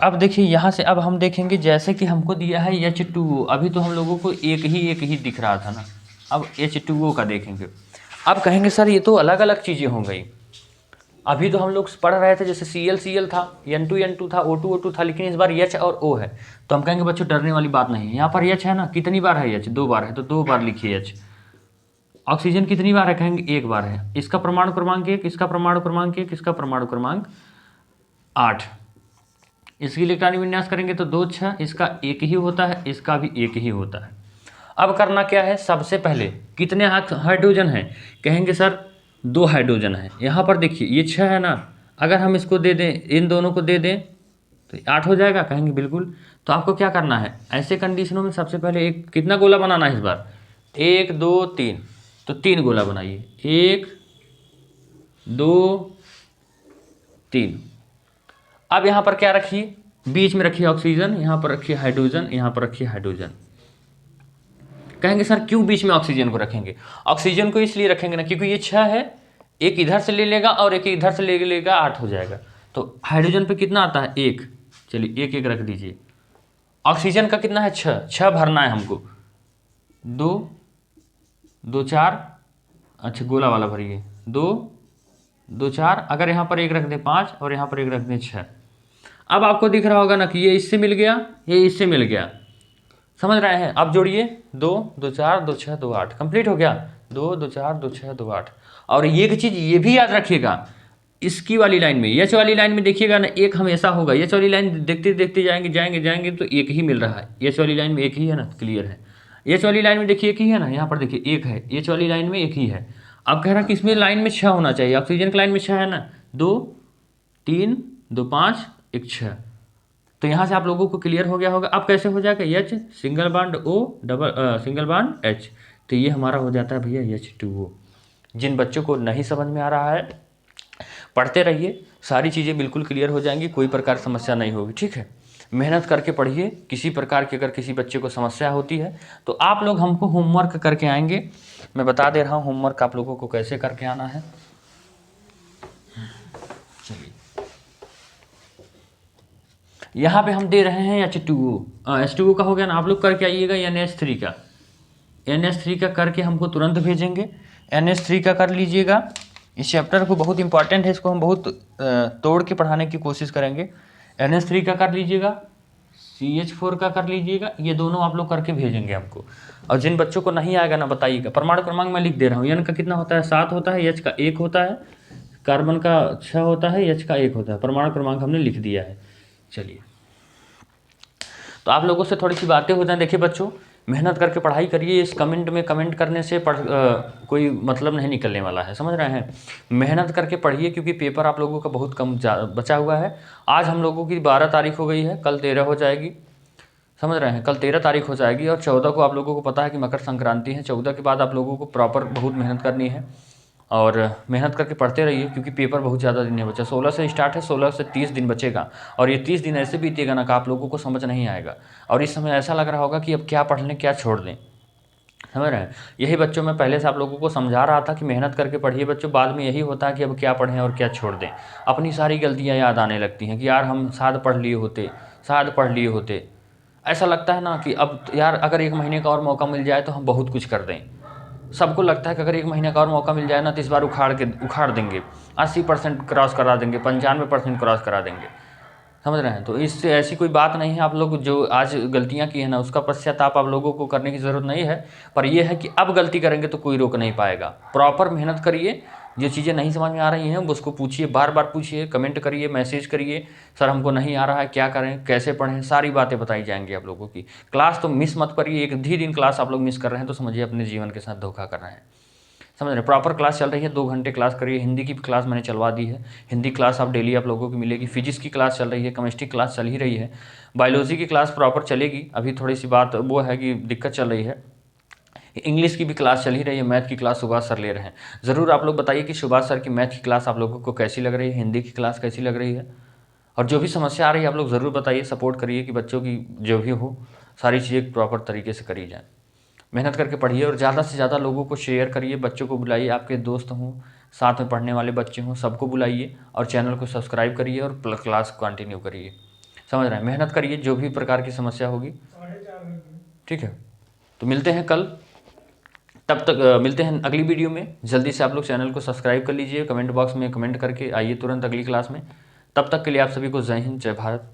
अब देखिए यहाँ से अब हम देखेंगे, जैसे कि हमको दिया है H2O, अभी तो हम लोगों को एक ही दिख रहा था ना, अब H2O का देखेंगे। अब कहेंगे सर ये तो अलग अलग चीज़ें हो गई, अभी तो हम लोग पढ़ रहे थे जैसे Cl था, N2 था, O2 था, लेकिन इस बार H और O है। तो हम कहेंगे बच्चों डरने वाली बात नहीं है, यहाँ पर H है ना, कितनी बार है H? 2 बार है, तो 2 बार लिखिए H। ऑक्सीजन कितनी बार है? कहेंगे 1 बार है। इसका परमाणु क्रमांक 1, इसका परमाणु क्रमांक 1, इसका परमाणु क्रमांक 8। इसकी इलेक्ट्रॉनिक विन्यास करेंगे तो 2 6, इसका एक ही होता है, इसका भी एक ही होता है। अब करना क्या है, सबसे पहले कितने हाइड्रोजन हैं? कहेंगे सर 2 हाइड्रोजन है। यहाँ पर देखिए ये 6 है ना, अगर हम इसको दे दें, इन दोनों को दे दें तो 8 हो जाएगा। कहेंगे बिल्कुल। तो आपको क्या करना है, ऐसे कंडीशनों में सबसे पहले एक कितना गोला बनाना है इस बार? 1 2 3, तो 3 गोला बनाइए, 1 2 3। अब यहाँ पर क्या रखिए, बीच में रखिए ऑक्सीजन, यहाँ पर रखिए हाइड्रोजन, यहाँ पर रखिए हाइड्रोजन। कहेंगे सर क्यों बीच में ऑक्सीजन को रखेंगे? ऑक्सीजन को इसलिए रखेंगे ना क्योंकि ये 6 है, एक इधर से ले लेगा और एक इधर से ले लेगा, 8 हो जाएगा। तो हाइड्रोजन पे कितना आता है? 1। चलिए 1 1 रख दीजिए। ऑक्सीजन का कितना है? 6 6 भरना है हमको। 2 2 4, अच्छा गोला वाला भरिए, 2 2 4, अगर यहाँ पर 1 रख दें 5 और यहाँ पर 1 रख दें 6। अब आपको दिख रहा होगा ना कि ये इससे मिल गया, ये इससे मिल गया, समझ रहे हैं? अब जोड़िए, 2 2 4 2 6 2 8, कंप्लीट हो गया। 2 2 4 2 6 2 8। और एक चीज़ ये भी याद रखिएगा, इसकी वाली लाइन में, एच वाली लाइन में देखिएगा ना, एक हमेशा होगा। एच वाली लाइन देखते देखते जाएंगे जाएंगे जाएंगे तो एक ही मिल रहा है, एच वाली लाइन में एक ही है ना, क्लियर है। एच वाली लाइन में देखिए एक ही है ना, यहाँ पर देखिए एक है, एच वाली लाइन में एक ही है। अब कह रहा है कि इसमें लाइन में 6 होना चाहिए, ऑक्सीजन की लाइन में 6 है ना, 2 3 2 5 1 6। तो यहाँ से आप लोगों को क्लियर हो गया होगा। अब कैसे हो जाएगा, H single bond O double single bond H, तो ये हमारा हो जाता है भैया H2O। जिन बच्चों को नहीं समझ में आ रहा है पढ़ते रहिए, सारी चीज़ें बिल्कुल क्लियर हो जाएंगी, कोई प्रकार समस्या नहीं होगी, ठीक है। मेहनत करके पढ़िए, किसी प्रकार की अगर किसी बच्चे को समस्या होती है तो आप लोग हमको होमवर्क करके आएंगे। मैं बता दे रहा हूँ होमवर्क आप लोगों को कैसे करके आना है। चलिए यहाँ पे हम दे रहे हैं H2O, H2O का हो गया ना, आप लोग करके आइएगा। NH3 का, NH3 का करके हमको तुरंत भेजेंगे। NH3 का कर लीजिएगा, इस चैप्टर को बहुत इंपॉर्टेंट है, इसको हम बहुत तोड़ के पढ़ाने की कोशिश करेंगे। NH3 का कर लीजिएगा, CH4 का कर लीजिएगा, ये दोनों आप लोग करके भेजेंगे हमको। और जिन बच्चों को नहीं आएगा ना बताइएगा। परमाणु क्रमांक मैं लिख दे रहा हूँ, N का कितना होता है? 7 होता है, H का 1 होता है, कार्बन का 6 होता है, H का 1 होता है। परमाणु क्रमांक हमने लिख दिया है। चलिए तो आप लोगों से थोड़ी सी बातें हो जाएं। देखिए बच्चों, मेहनत करके पढ़ाई करिए, इस कमेंट में कमेंट करने से कोई मतलब नहीं निकलने वाला है, समझ रहे हैं? मेहनत करके पढ़िए क्योंकि पेपर आप लोगों का बहुत कम बचा हुआ है। आज हम लोगों की 12 तारीख हो गई है, कल 13 हो जाएगी, समझ रहे हैं? कल 13 तारीख हो जाएगी और 14 को आप लोगों को पता है कि मकर संक्रांति है। 14 के बाद आप लोगों को प्रॉपर बहुत मेहनत करनी है और मेहनत करके पढ़ते रहिए क्योंकि पेपर बहुत ज़्यादा दिन है बच्चा। 16 से स्टार्ट है, 16 से 30 दिन बचेगा और ये 30 दिन ऐसे बीतेगा ना कि आप लोगों को समझ नहीं आएगा और इस समय ऐसा लग रहा होगा कि अब क्या पढ़ लें क्या छोड़ दें, समझ रहे हैं? यही बच्चों मैं पहले से आप लोगों को समझा रहा था कि मेहनत करके पढ़िए बच्चों, बाद में यही होता है कि अब क्या पढ़ें और क्या छोड़ दें। अपनी सारी गलतियाँ याद आने लगती हैं कि यार हम शायद पढ़ लिए होते, शायद पढ़ लिए होते। ऐसा लगता है ना कि अब यार अगर 1 महीने का और मौका मिल जाए तो हम बहुत कुछ कर दें। सबको लगता है कि अगर 1 महीने का और मौका मिल जाए ना तो इस बार उखाड़ देंगे, 80% क्रॉस करा देंगे, 95% क्रॉस करा देंगे, समझ रहे हैं? तो इससे ऐसी कोई बात नहीं है। आप लोग जो आज गलतियां की है ना उसका पश्चाताप आप लोगों को करने की ज़रूरत नहीं है, पर यह है कि अब गलती करेंगे तो कोई रोक नहीं पाएगा। प्रॉपर मेहनत करिए, जो चीज़ें नहीं समझ में आ रही हैं उसको पूछिए, बार बार पूछिए, कमेंट करिए, मैसेज करिए, सर हमको नहीं आ रहा है, क्या करें, कैसे पढ़ें, सारी बातें बताई जाएंगी आप लोगों की। क्लास तो मिस मत करिए, एक भी दिन क्लास आप लोग मिस कर रहे हैं तो समझिए अपने जीवन के साथ धोखा कर रहे हैं, समझ रहे हैं? प्रॉपर क्लास चल रही है, 2 घंटे क्लास करिए। हिंदी की भी क्लास मैंने चलवा दी है, हिंदी क्लास आप डेली आप लोगों को मिलेगी। फिजिक्स की क्लास चल रही है, केमिस्ट्री क्लास चल ही रही है, बायोलॉजी की क्लास प्रॉपर चलेगी। अभी थोड़ी सी बात वो है कि दिक्कत चल रही है, इंग्लिश की भी क्लास चल ही रही है, मैथ की क्लास सुभाष सर ले रहे हैं। ज़रूर आप लोग बताइए कि सुभाष सर की मैथ की क्लास आप लोगों को कैसी लग रही है, हिंदी की क्लास कैसी लग रही है। और जो भी समस्या आ रही है आप लोग ज़रूर बताइए, सपोर्ट करिए कि बच्चों की जो भी हो सारी चीज़ें प्रॉपर तरीके से करी जाएँ। मेहनत करके पढ़िए और ज़्यादा से ज़्यादा लोगों को शेयर करिए, बच्चों को बुलाइए, आपके दोस्त हों, साथ में पढ़ने वाले बच्चे हों, सबको बुलाइए और चैनल को सब्सक्राइब करिए और क्लास कंटिन्यू करिए। समझ रहे हैं, मेहनत करिए जो भी प्रकार की समस्या होगी। ठीक है, तो मिलते हैं कल, तब तक मिलते हैं अगली वीडियो में। जल्दी से आप लोग चैनल को सब्सक्राइब कर लीजिए, कमेंट बॉक्स में कमेंट करके आइए तुरंत अगली क्लास में। तब तक के लिए आप सभी को जय हिंद, जय भारत।